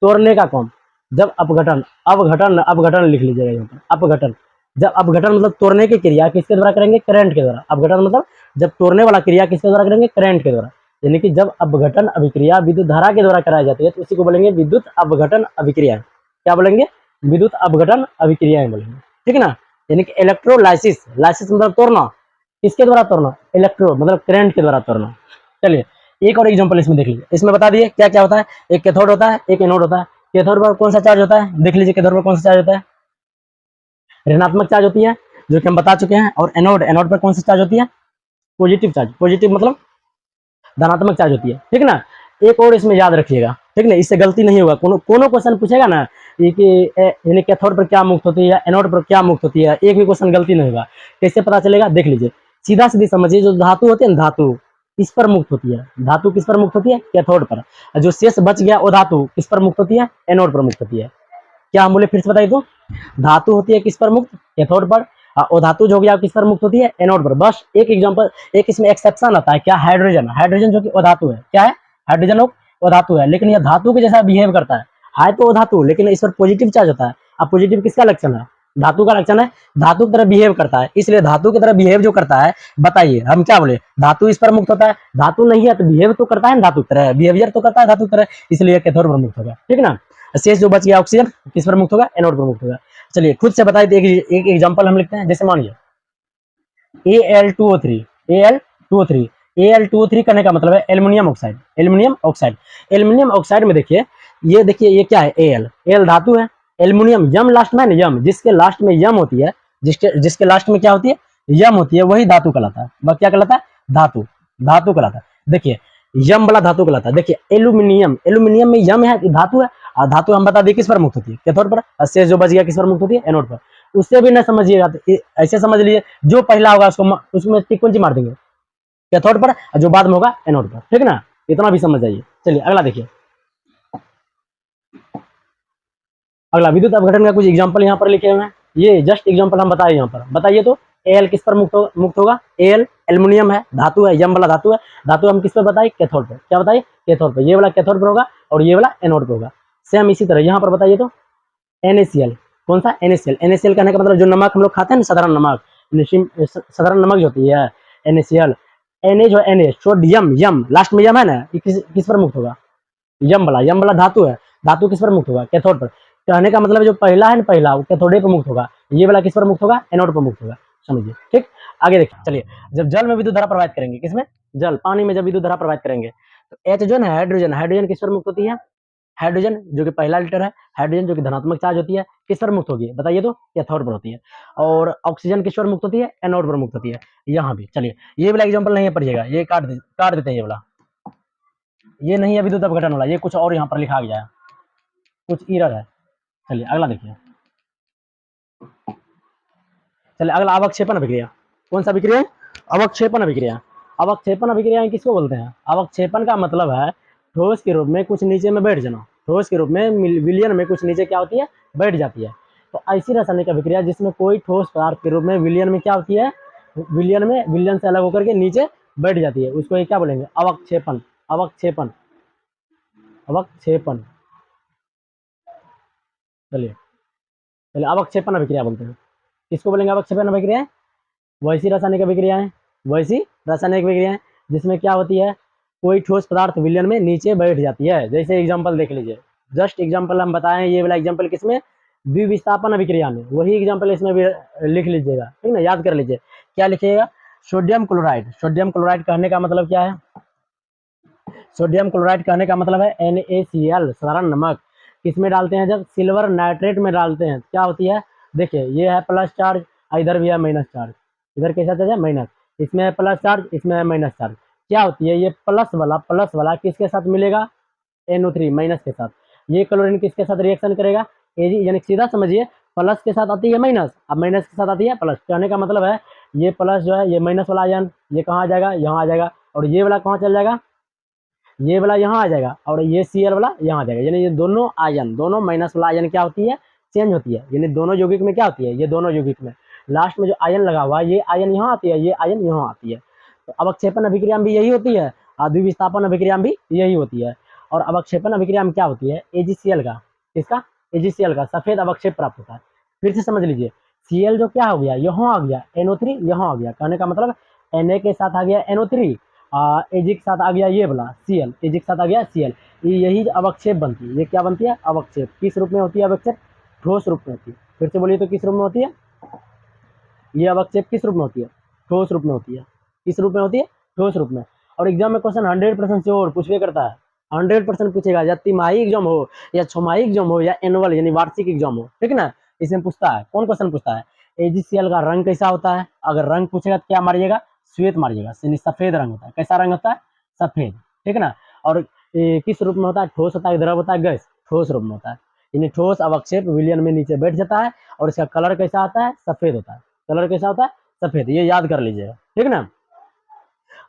S1: तोड़ने का काम। जब अपघटन, अवघटन, अपघटन लिख लीजिएगा यहाँ पर, अपघटन। जब अपघटन मतलब तोड़ने की क्रिया किसके द्वारा करेंगे? करंट के द्वारा। अपघटन मतलब जब तोड़ने वाला क्रिया किसके द्वारा करेंगे? करंट के द्वारा। यानी कि जब अपघटन अभिक्रिया विद्युत धारा के द्वारा कराई जाती है तो उसी को बोलेंगे विद्युत अपघटन अभिक्रिया। क्या बोलेंगे? विद्युत अपघटन अभिक्रियाएं बोलेंगे, ठीक ना। यानी कि इलेक्ट्रोलाइसिस, लाइसिस मतलब तोड़ना, किसके द्वारा तोड़ना? इलेक्ट्रो मतलब करंट के द्वारा तोड़ना। चलिए, एक और एग्जांपल इसमें देख लीजिए, इसमें बता दिए क्या क्या होता है। एक कैथोड होता है, एक एनोड होता है। कैथोड पर कौन सा चार्ज होता है? देख लीजिए, कैथोड पर कौन सा चार्ज होता है? ऋणात्मक चार्ज होती है, जो कि हम बता चुके हैं। और एनोड, एनोड पर कौन सा चार्ज होती है? Positive charge. पॉजिटिव मतलब धनात्मक चार्ज होती है, ठीक ना। एक और इसमें याद रखिएगा, ठीक ना, इससे गलती नहीं होगा। कोनो क्वेश्चन पूछेगा ना ये कि यानी कैथोड पर क्या मुक्त होती है या एनोड पर क्या मुक्त होती है, एक भी क्वेश्चन गलती नहीं होगा। कैसे पता चलेगा? देख लीजिए, सीधा सीधी समझिए, जो धातु होती है ना, धातु इस पर मुक्त होती है। धातु किस पर मुक्त होती है? कैथोड पर। जो शेष बच गया वो धातु किस पर मुक्त होती है? एनोड पर मुक्त होती है। क्या हम बोले? फिर से बताइए तो, धातु होती है किस पर मुक्त? कैथोड पर। और धातु जो गया किस पर मुक्त होती है? एनोड पर। बस एक एग्जांपल, एक इसमें एक्सेप्शन आता है, क्या? हाइड्रोजन। हाइड्रोजन जो कि अधातु है, क्या है? हाइड्रोजन अधातु है, लेकिन यह धातु के जैसा बिहेव करता है तो अधातु, लेकिन इस पर पॉजिटिव चार्ज होता है। अब पॉजिटिव किसका लक्षण है? धातु का लक्षण है। धातु की तरह बिहेव करता है, इसलिए धातु की तरह बिहेव जो करता है, बताइए हम क्या बोले? धातु इस पर मुक्त होता है। धातु नहीं है तो बिहेव तो करता है ना धातु की तरह, बिहेवियर तो करता है धातु की तरह, इसलिए कैथोड पर मुक्त होगा, ठीक ना। शेष जो बच गया ऑक्सीजन किस पर मुक्त होगा? एनोड पर मुक्त होगा। चलिए, खुद से बताइए, एक एग्जांपल हम लिखते हैं। जैसे मानिए Al2O3, Al2O3, Al2O3 करने का मतलब है aluminium oxide. Aluminium oxide, aluminium oxide में देखिए, ये देखिए, ये क्या है? Al धातु है। एल्युमिनियम, यम लास्ट में है ना, यम, जिसके लास्ट में यम होती है, जिसके लास्ट में क्या होती है? यम होती है, वही धातु कहलाता है। वह क्या कहलाता है? धातु, धातु कहलाता है। देखिए, यम वाला धातु कहलाता है। देखिए, एल्यूमिनियम, एल्यूमिनियम में यम है, धातु है। और धातु हम बता दें किस पर मुक्त होती है? कैथोड पर। और शेष जो बच गया किस पर मुक्त होती है? एनोड पर। उससे भी न समझिएगा तो ऐसे समझ लीजिए, जो पहला होगा उसमें टिक कौन सी मार देंगे? कैथोड पर। और जो बाद में होगा एनोड पर, ठीक ना। इतना भी समझ जाइए। चलिए अगला देखिए, अगला विद्युत अपघटन का कुछ एग्जांपल यहाँ पर लिखे हुए हैं। ये जस्ट एग्जांपल हम बताए यहाँ पर, बताइए तो। एल किस पर मुक्त होगा? एल एल्युमिनियम है, धातु है, यम वाला धातु है। धातु हम किस पर बताइए? कैथोड पर। क्या बताइए? कैथोड पर। ये वाला कैथोड पर होगा और ये वाला एनोड पर होगा। सेम इसी तरह यहाँ पर बताइए तो, NaCl, कौन सा? NaCl। NaCl कहने का मतलब जो नमक हम लोग खाते हैं ना, साधारण नमक, साधारण नमक जो होती है NaCl। Na जो Na सोडियम, यम लास्ट में यम है ना, ये किस पर मुक्त होगा? यम वाला धातु है, धातु किस पर मुक्त होगा? कैथोड पर। कहने का मतलब जो पहला है ना, पहला वो कैथोडे पर मुक्त होगा, ये वाला किस पर मुक्त होगा? एनोड पर मुक्त होगा, समझिए। ठीक, आगे देखिए, चलिए। जब जल में विद्युत धारा प्रवाहित करेंगे, किसमें? जल, पानी में जब विद्युत धारा प्रवाहित करेंगे तो H जो है हाइड्रोजन, हाइड्रोजन किस पर मुक्त होती है? हाइड्रोजन जो कि पहला लीटर है, हाइड्रोजन जो कि धनात्मक चार्ज होती है, किस पर मुक्त होगी बताइए तो? कैथोड पर होती है। और ऑक्सीजन किस पर मुक्त होती है? एनोड पर मुक्त होती है। यहाँ भी चलिए, ये वाला एग्जांपल नहीं पढ़िएगा, ये काट देते हैं ये वाला, ये नहीं है विद्युत अपघटन वाला, ये कुछ और यहाँ पर लिखा गया है, कुछ एरर है। चलिए अगला देखिए, चलिए अगला अवक्षेपण अभिक्रिया। कौन सा अभिक्रिया है? अवक्षेपण अभिक्रिया। अवक्षेपण अभिक्रिया किसको बोलते हैं? अवक्षेपण का मतलब है ठोस के रूप में कुछ नीचे में बैठ जाना, ठोस के रूप में विलयन में कुछ नीचे क्या होती है? बैठ जाती है। तो ऐसी रासायनिक अभिक्रिया जिसमें कोई ठोस पदार्थ के रूप में विलयन में क्या होती है? विलयन से अलग होकर के नीचे बैठ जाती है, उसको क्या बोलेंगे? अवक्षेपण। अवक्षेपण, अवक्षेपण। चलिए, चलिए अवक्षेपण अभिक्रिया बोलते हैं, किसको बोलेंगे? अवक्षेपण अभिक्रिया। वैसी रासायनिक अभिक्रिया है, वैसी रासायनिक अभिक्रिया है जिसमें क्या होती है? कोई ठोस पदार्थ विलयन में नीचे बैठ जाती है। जैसे एग्जांपल देख लीजिए, जस्ट एग्जांपल हम बताएं, ये वाला एग्जांपल किसमें? द्विविस्थापन अभिक्रिया में, वही एग्जांपल इसमें भी लिख लीजिएगा, ठीक ना, याद कर लीजिए। क्या लिखिएगा? Sodium chloride. सोडियम क्लोराइड कहने का मतलब क्या है? सोडियम क्लोराइड कहने का मतलब है NaCl, साधारण नमक। किसमें डालते हैं? जब सिल्वर नाइट्रेट में डालते हैं, क्या होती है? देखिए, ये है प्लस चार्ज, इधर भी है माइनस चार्ज, इधर कैसा चार्ज है? माइनस। इसमें है प्लस चार्ज, इसमें है माइनस चार्ज। क्या होती है? ये प्लस वाला किसके साथ मिलेगा? NO3 माइनस के साथ। ये क्लोरीन किसके साथ रिएक्शन करेगा? Ag, यानी सीधा समझिए, प्लस के साथ आती है माइनस, अब माइनस के साथ आती है प्लस। कहने का मतलब है ये प्लस जो है, ये माइनस वाला आयन ये कहाँ आ जाएगा? यहाँ आ जाएगा। और ये वाला कहाँ चल जाएगा? ये वाला यहाँ आ जाएगा, और ये Cl वाला यहाँ आ जाएगा। यानी ये दोनों आयन, दोनों माइनस वाला आयन क्या होती है? चेंज होती है। यानी दोनों यौगिक में क्या होती है? ये दोनों यौगिक में लास्ट में जो आयन लगा हुआ है, ये आयन यहाँ आती है, ये आयन यहाँ आती है। तो अवक्षेपण अभिक्रिया में भी यही होती है, और द्विविस्थापन अभिक्रिया में भी यही होती है। और अवक्षेपण अभिक्रिया में क्या होती है? AgCl का, किसका? AgCl का सफेद अवक्षेप प्राप्त होता है। फिर से समझ लीजिए, Cl जो क्या हो गया? यहाँ आ गया, NO3 यहाँ आ गया। कहने का मतलब Na के साथ आ गया NO3, Ag के साथ आ गया ये वाला Cl, Ag के साथ आ गया Cl। यही अवक्षेप बनती है। ये क्या बनती है? अवक्षेप। किस रूप में होती है अवक्षेप? ठोस रूप में होती है। फिर से बोलिए तो किस रूप में होती है? ये अवक्षेप किस रूप में होती है? ठोस रूप में होती है। किस रूप में होती है? ठोस रूप में। और एग्जाम में क्वेश्चन 100% श्योर पूछ भी करता है, 100% पूछेगा, या तिमाही एग्जाम हो, या छमाही एग्जाम हो, या एनुअल यानी वार्षिक एग्जाम हो, ठीक ना, इसमें पूछता है। कौन क्वेश्चन पूछता है? AgCl का रंग कैसा होता है? अगर रंग पूछेगा तो क्या मारिएगा? श्वेत मारिएगा, यानी सफेद रंग होता है। कैसा रंग होता है? सफेद, ठीक ना। और किस रूप में होता है? ठोस होता है, द्रव होता है, गैस? ठोस रूप में होता है। यानी ठोस अवक्षेप विलयन में नीचे बैठ जाता है, और इसका कलर कैसा आता है? सफेद होता है। कलर कैसा होता है? सफेद। ये याद कर लीजिएगा, ठीक ना।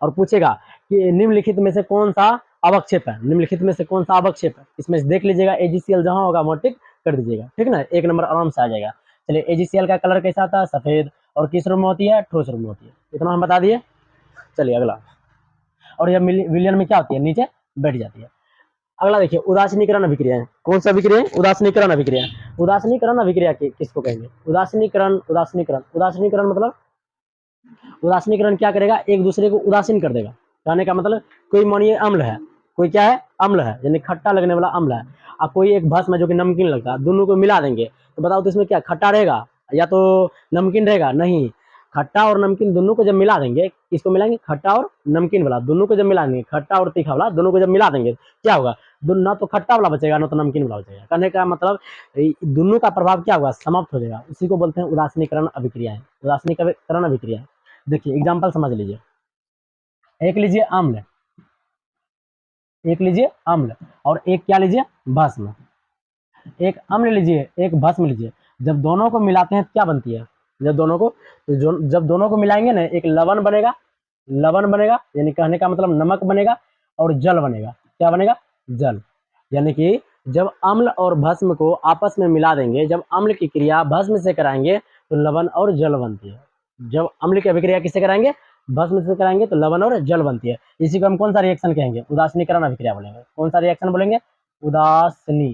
S1: और पूछेगा कि निम्नलिखित में से कौन सा अवक्षेप है? निम्नलिखित में से कौन सा अवक्षेप है? इसमें देख लीजिएगा, AgCl जहां होगा वहां टिक कर दीजिएगा, ठीक ना, 1 नंबर आराम से आ जाएगा। चलिए, AgCl का कलर कैसा आता है? सफेद। और किस रूप में होती है? ठोस रूप में होती है। इतना हम बता दिए। चलिए अगला, और यह विलयन में क्या होती है? नीचे बैठ जाती है। अगला देखिए, उदासीनीकरण अभिक्रिया। कौन सा अभिक्रिया? उदासीनीकरण अभिक्रिया। उदासीनीकरण अभिक्रिया किसको कहेंगे? उदासीनीकरण, उदासीनीकरण, उदासीनीकरण मतलब उदासीनीकरण क्या करेगा? एक दूसरे को उदासीन कर देगा। कहने का मतलब, कोई मानिए अम्ल है, कोई क्या है? अम्ल है, यानी खट्टा लगने वाला अम्ल है, और कोई एक भस्म है जो कि नमकीन लगता है, दोनों को मिला देंगे तो बताओ तो इसमें क्या खट्टा रहेगा या तो नमकीन रहेगा? नहीं, खट्टा और नमकीन दोनों को जब मिला देंगे, किसको मिलाएंगे? खट्टा और नमकीन वाला दोनों को जब मिला देंगे, खट्टा और तीखा वाला दोनों को जब मिला देंगे, क्या होगा? ना तो खट्टा वाला बचेगा, ना तो नमकीन वाला बचेगा। कहने का मतलब दोनों का प्रभाव क्या होगा? समाप्त हो जाएगा। इसी को बोलते हैं उदासीनीकरण अभिक्रिया है। उदासीनीकरण अभिक्रिया। देखिए एग्जाम्पल समझ लीजिए, एक लीजिए अम्ल, एक लीजिए अम्ल, और एक क्या लीजिए? भस्म। एक अम्ल लीजिए, एक भस्म लीजिए। जब दोनों को मिलाते हैं तो क्या बनती है? जब दोनों को, जब दोनों को मिलाएंगे ना, एक लवण बनेगा, लवण बनेगा, यानी कहने का मतलब नमक बनेगा, और जल बनेगा। क्या बनेगा? जल। यानी कि जब अम्ल और भस्म को आपस में मिला देंगे, जब अम्ल की क्रिया भस्म से कराएंगे तो लवण और जल बनती है। जब अम्ल की अभिक्रिया किससे कराएंगे? भस्म से कराएंगे तो लवण और जल बनती है। इसी को हम कौन सा रिएक्शन कहेंगे? उदासीनीकरण अभिक्रिया बोलेंगे। कौन सा रिएक्शन बोलेंगे? उदासीनी,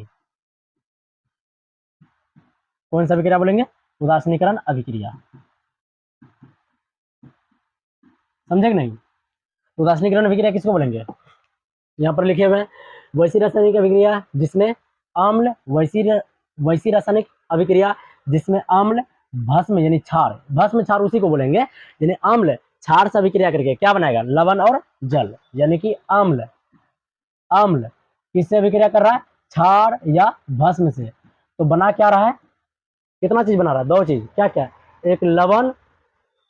S1: कौन सा अभिक्रिया बोलेंगे? उदासीनीकरण अभिक्रिया। समझे कि नहीं? उदासीनीकरण अभिक्रिया किसको बोलेंगे? यहाँ पर लिखे हुए हैं वैसी रासायनिक अभिक्रिया जिसमें अम्ल, वैसी रासायनिक अभिक्रिया जिसमें अम्ल भस्म यानी क्षार, भस्म क्षार उसी को बोलेंगे यानी अम्ल क्षार से अभिक्रिया करके क्या बनाएगा? लवण और जल। यानी कि अम्ल किससे अभिक्रिया कर रहा है? क्षार या भस्म से। तो बना क्या रहा है? कितना चीज बना रहा है? 2 चीज। क्या क्या? एक लवण,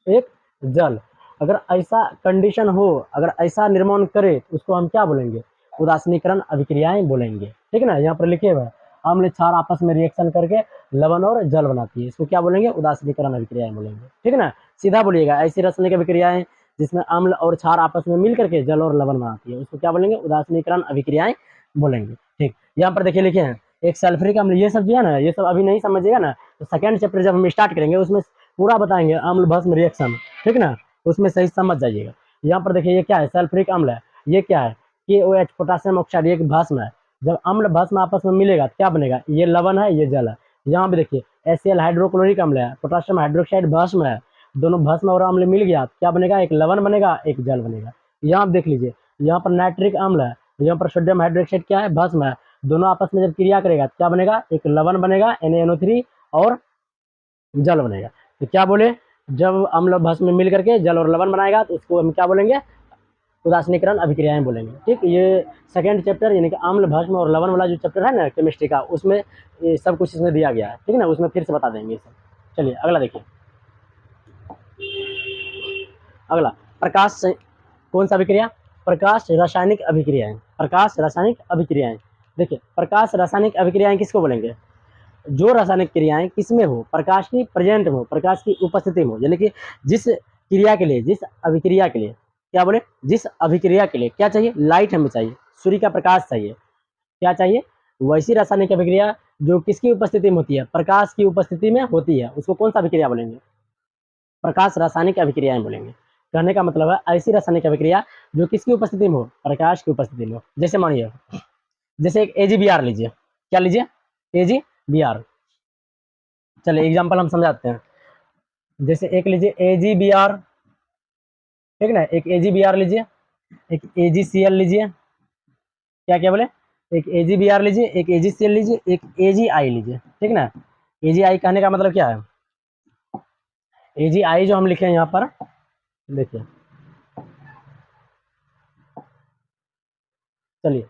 S1: एक जल। अगर ऐसा कंडीशन हो, अगर ऐसा निर्माण करे तो उसको हम क्या बोलेंगे? उदासीनीकरण अभिक्रियाएं बोलेंगे। ठीक है ना? यहाँ पर लिखे हुए अम्ल क्षार आपस में रिएक्शन करके लवण और जल बनाती है, इसको क्या बोलेंगे? उदासीनीकरण अभिक्रियाएं बोलेंगे। ठीक है ना? सीधा बोलिएगा, ऐसी रासायनिक अभिक्रियाएं जिसमें अम्ल और क्षार आपस में मिल करके जल और लवण बनाती है, उसको क्या बोलेंगे? उदासीनीकरण अभिक्रियाएं बोलेंगे। ठीक, यहाँ पर देखिए लिखे हैं एक सल्फ्यूरिक अम्ल, ये सब जो है ना, ये सब अभी नहीं समझिएगा ना, तो सेकंड चैप्टर जब हम स्टार्ट करेंगे उसमें पूरा बताएंगे अम्ल भस्म रिएक्शन। ठीक ना? उसमें सही समझ जाइएगा। यहाँ पर देखिए ये क्या है? सल्फ्यूरिक अम्ल है। ये क्या है? KOH, पोटेशियम ऑक्साइड, ये भस्म है। जब अम्ल भस्म आपस में मिलेगा तो क्या बनेगा? ये लवण है, ये जल है। यहाँ पे देखिए HCl हाइड्रोक्लोरिक अम्ल है, पोटेशियम हाइड्रोक्साइड भस्म है। दोनों भस्म और अम्ल मिल गया क्या बनेगा? एक लवण बनेगा, एक जल बनेगा। यहाँ देख लीजिए, यहाँ पर नाइट्रिक अम्ल है, यहाँ पर सोडियम हाइड्रोक्साइड क्या है? भस्म है। दोनों आपस में जब क्रिया करेगा क्या बनेगा? एक लवण बनेगा NaNO3 और जल बनेगा। तो क्या बोले? जब अम्ल भस्म में मिल करके जल और लवण बनाएगा तो उसको हम क्या बोलेंगे? उदासीनीकरण अभिक्रियाएं बोलेंगे। ठीक, ये सेकंड चैप्टर यानी कि अम्ल भस्म और लवण वाला जो चैप्टर है ना केमिस्ट्री का, उसमें ये सब कुछ इसमें दिया गया है। ठीक है ना? उसमें फिर से बता देंगे सब। चलिए अगला देखिए। अगला प्रकाश कौन सा अभिक्रिया? प्रकाश रासायनिक अभिक्रियाएं। प्रकाश रासायनिक अभिक्रियाएं। देखिए प्रकाश रासायनिक अभिक्रियाएं किसको बोलेंगे? जो रासायनिक क्रियाएं किसमें हो? प्रकाश की प्रेजेंट में हो, प्रकाश की उपस्थिति में हो। यानी कि जिस क्रिया के लिए, जिस अभिक्रिया के लिए क्या बोले? जिस अभिक्रिया के लिए क्या चाहिए? लाइट हमें चाहिए, सूर्य का प्रकाश चाहिए। क्या चाहिए? वैसी रासायनिक अभिक्रिया जो किसकी उपस्थिति में होती है? प्रकाश की उपस्थिति में होती है, उसको कौन सा अभिक्रिया बोलेंगे? प्रकाश रासायनिक अभिक्रियाएं बोलेंगे। कहने का मतलब है ऐसी रासायनिक अभिक्रिया जो किसकी उपस्थिति में हो? प्रकाश की उपस्थिति में हो। जैसे मानिए, जैसे एक AgBr लीजिए। क्या लीजिए? AgBr। चलिए एग्जाम्पल हम समझाते हैं। जैसे एक लीजिए AgBr, ठीक ना? एक AgBr लीजिए, एक AgCl लीजिए। क्या क्या बोले? एक AgBr लीजिए, एक AgCl लीजिए, एक AgI लीजिए। ठीक ना? AgI कहने का मतलब क्या है? AgI जो हम लिखे हैं यहाँ पर देखिए, चलिए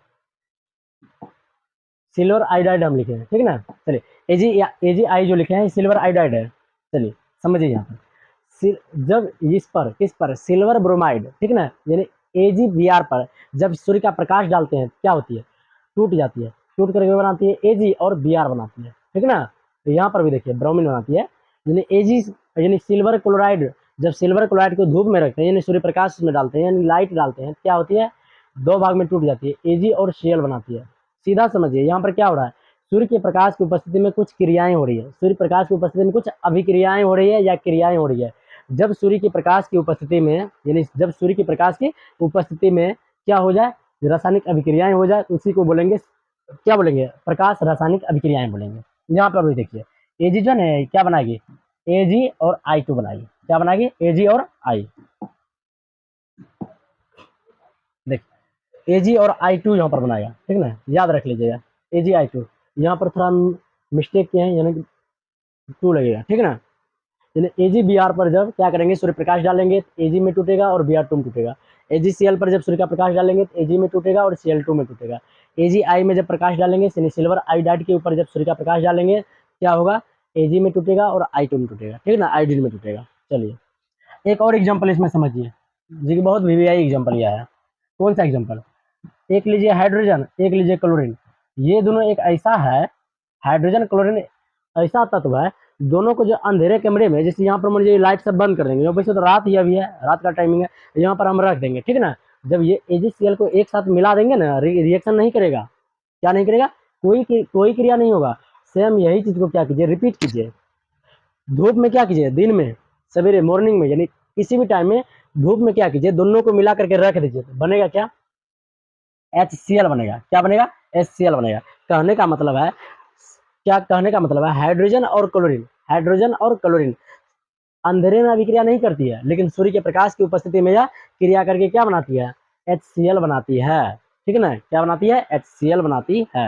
S1: सिल्वर आयोडाइड हम लिखे हैं। ठीक ना? चलिए AgI जो लिखे हैं सिल्वर आयोडाइड है। चलिए समझिए यहाँ पर जब इस पर किस पर? Silver bromide. ठीक ना? यानी AgBr पर जब सूर्य का प्रकाश डालते हैं क्या होती है? टूट जाती है। टूट करके बनाती है Ag और Br बनाती है। ठीक ना? तो यहाँ पर भी देखिए ब्रोमीन बनाती है। यानी Ag यानी सिल्वर क्लोराइड, जब सिल्वर क्लोराइड को धूप में रखते हैं यानी सूर्य प्रकाश में डालते हैं यानी लाइट डालते हैं, क्या होती है? 2 भाग में टूट जाती है, Ag और Cl बनाती है। सीधा समझिए यहाँ पर क्या हो रहा है? सूर्य के प्रकाश की उपस्थिति में कुछ क्रियाएं हो रही है, सूर्य प्रकाश की उपस्थिति में कुछ अभिक्रियाएं हो रही है या क्रियाएं हो रही है। जब सूर्य की प्रकाश की उपस्थिति में यानी जब सूर्य की प्रकाश की उपस्थिति में क्या हो जाए? रासायनिक अभिक्रियाएं हो जाए, उसी को बोलेंगे क्या बोलेंगे? प्रकाश रासायनिक अभिक्रियाएं बोलेंगे। यहाँ पर भी देखिए Ag जो है क्या बनाएगी? Ag और I2 बनाएगी। क्या बनाएगी? Ag और I। देखिए Ag और I2 यहाँ पर बनाएगा। ठीक ना? याद रख लीजिएगा Ag I2। यहाँ पर थोड़ा मिस्टेक किया है, यानी 2 लगेगा। ठीक है ना? यानी AgBr पर जब क्या करेंगे? सूर्य प्रकाश डालेंगे तो Ag में टूटेगा और Br2 में टूटेगा। AgCl पर जब सूर्य का प्रकाश डालेंगे तो Ag में टूटेगा और Cl2 में टूटेगा। AgI में जब प्रकाश डालेंगे यानी सिल्वर आयोडाइड के ऊपर जब सूर्य का प्रकाश डालेंगे क्या होगा? Ag में टूटेगा और I2 में टूटेगा। ठीक है ना? आयोडीन में टूटेगा। चलिए एक और एग्जाम्पल इसमें समझिए, जी बहुत VVI एग्जाम्पल यह है। कौन सा एग्जाम्पल? एक लीजिए हाइड्रोजन, एक लीजिए क्लोरीन। ये दोनों एक ऐसा है, हाइड्रोजन क्लोरीन ऐसा तत्व है, दोनों को जो अंधेरे कमरे में, जैसे यहाँ पर मुझे लाइट सब बंद कर देंगे, वैसे तो रात ही अभी है, रात का टाइमिंग है, यहाँ पर हम रख देंगे। ठीक है ना? जब ये AgCl को एक साथ मिला देंगे ना, रिएक्शन नहीं करेगा। क्या नहीं करेगा? कोई क्रिया नहीं होगा। सेम यही चीज को क्या कीजिए? रिपीट कीजिए। धूप में क्या कीजिए? दिन में, सवेरे मॉर्निंग में, यानी किसी भी टाइम में धूप में क्या कीजिए? दोनों को मिला करके रख दीजिए, तो बनेगा क्या? HCl बनेगा। क्या बनेगा? HCl बनेगा। कहने का मतलब है क्या कहने का मतलब है, हाइड्रोजन और क्लोरीन अंधेरे में अभिक्रिया नहीं करती है, लेकिन सूर्य के प्रकाश की उपस्थिति में यह क्रिया करके क्या बनाती है, HCl बनाती है। ठीक है ना, क्या बनाती है, HCl बनाती है।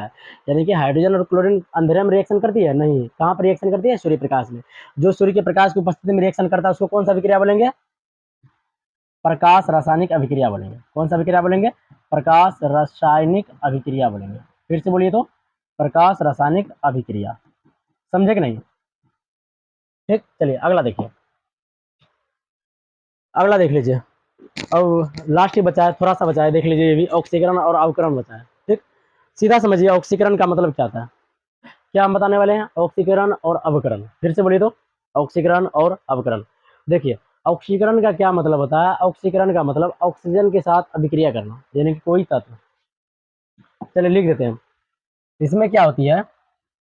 S1: यानी कि हाइड्रोजन और क्लोरीन अंधेरे में रिएक्शन करती है नहीं, कहाँ पर रिएक्शन करती है, सूर्य प्रकाश में। जो सूर्य के प्रकाश की उपस्थिति में रिएक्शन करता है उसको कौन सा अभिक्रिया बोलेंगे, प्रकाश रासायनिक अभिक्रिया बोलेंगे। कौन सा अभिक्रिया बोलेंगे, प्रकाश रासायनिक अभिक्रिया बोलेंगे। फिर से बोलिए तो, प्रकाश रासायनिक अभिक्रिया। समझे कि नहीं, ठीक। चलिए अगला देखिए, अगला देख लीजिए। अब लास्ट ही बचा है, थोड़ा सा बचा है, देख लीजिए। ये भी ऑक्सीकरण और अवकरण बचा है। ठीक, सीधा समझिए ऑक्सीकरण का मतलब क्या था, क्या हम बताने वाले हैं, ऑक्सीकरण और अवकरण। फिर से बोलिए तो, ऑक्सीकरण और अवकरण। देखिए ऑक्सीकरण का क्या मतलब होता है, ऑक्सीकरण का मतलब ऑक्सीजन के साथ अभिक्रिया करना, यानी कि कोई तत्व, चलिए लिख देते हैं। इसमें क्या होती है,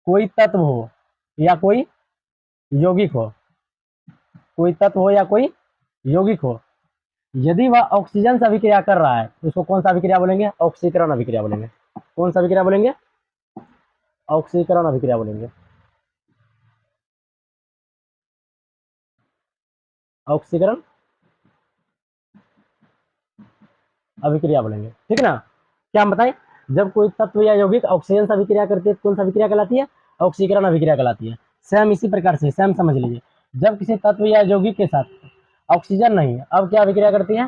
S1: कोई तत्व हो या कोई यौगिक हो, कोई तत्व हो या कोई यौगिक हो, यदि वह ऑक्सीजन से अभिक्रिया कर रहा है तो उसको कौन सा अभिक्रिया बोलेंगे, ऑक्सीकरण अभिक्रिया बोलेंगे। कौन सा अभिक्रिया बोलेंगे, ऑक्सीकरण अभिक्रिया बोलेंगे, ऑक्सीकरण अभिक्रिया बोलेंगे। ठीक है ना, क्या हम बताएं, जब कोई तत्व या यौगिक ऑक्सीजन से अभिक्रिया करती है तो कौन सा अभिक्रिया कहलाती है, ऑक्सीकरण अभिक्रिया कहलाती है। सेम इसी प्रकार से, सेम समझ लीजिए, जब किसी तत्व या यौगिक के साथ ऑक्सीजन नहीं है, अब क्या अभिक्रिया करती है,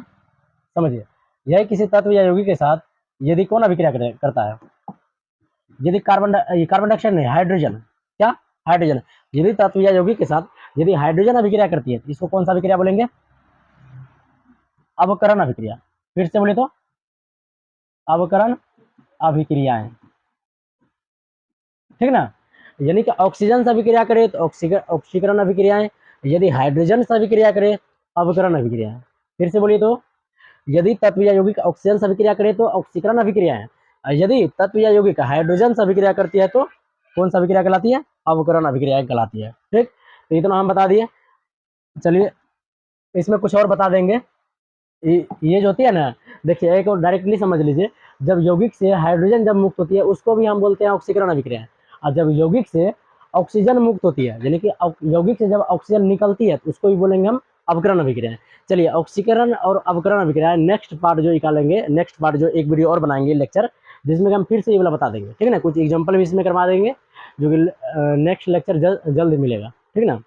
S1: समझिए। यह किसी तत्व या यौगिक के साथ यदि कौन अभिक्रिया करता है, यदि कार्बन डाइऑक्साइड नहीं, हाइड्रोजन, क्या, हाइड्रोजन। यदि तत्व या यौगिक के साथ यदि हाइड्रोजन अभिक्रिया करती है तो इसको कौन सा अभिक्रिया बोलेंगे, अवकरण अभिक्रिया। फिर से बोले तो, अवकरण अभिक्रियाएं। ठीक ना, यानी कि ऑक्सीजन से अभिक्रिया करे तो ऑक्सीकरण अभिक्रियाएं, यदि हाइड्रोजन से अभिक्रिया करे अवकरण अभिक्रियाएं। फिर से बोलिए तो, यदि तत्व या यौगिक ऑक्सीजन से अभिक्रिया करे तो ऑक्सीकरण अभिक्रियाएं, और यदि तत्व या यौगिक हाइड्रोजन से अभिक्रिया करती है तो कौन सा अभिक्रिया कहलाती है, अवकरण अभिक्रिया कहलाती है। ठीक, तो इतना हम बता दिए। चलिए इसमें कुछ और बता देंगे। ये जो होती है ना, देखिए एक और डायरेक्टली समझ लीजिए, जब यौगिक से हाइड्रोजन जब मुक्त होती है उसको भी हम बोलते हैं ऑक्सीकरण अभिक्रिया, और जब यौगिक से ऑक्सीजन मुक्त होती है, यानी कि यौगिक से जब ऑक्सीजन निकलती है तो उसको भी बोलेंगे हम अवकरण अभिक्रिया। चलिए ऑक्सीकरण और अवकरण अभिक्रिया नेक्स्ट पार्ट जो निकालेंगे, नेक्स्ट पार्ट जो एक वीडियो और बनाएंगे लेक्चर, जिसमें हम फिर से ये वाला बता देंगे। ठीक है ना, कुछ एग्जाम्पल भी इसमें करवा देंगे, जो कि नेक्स्ट लेक्चर जल्द मिलेगा। ठीक है ना।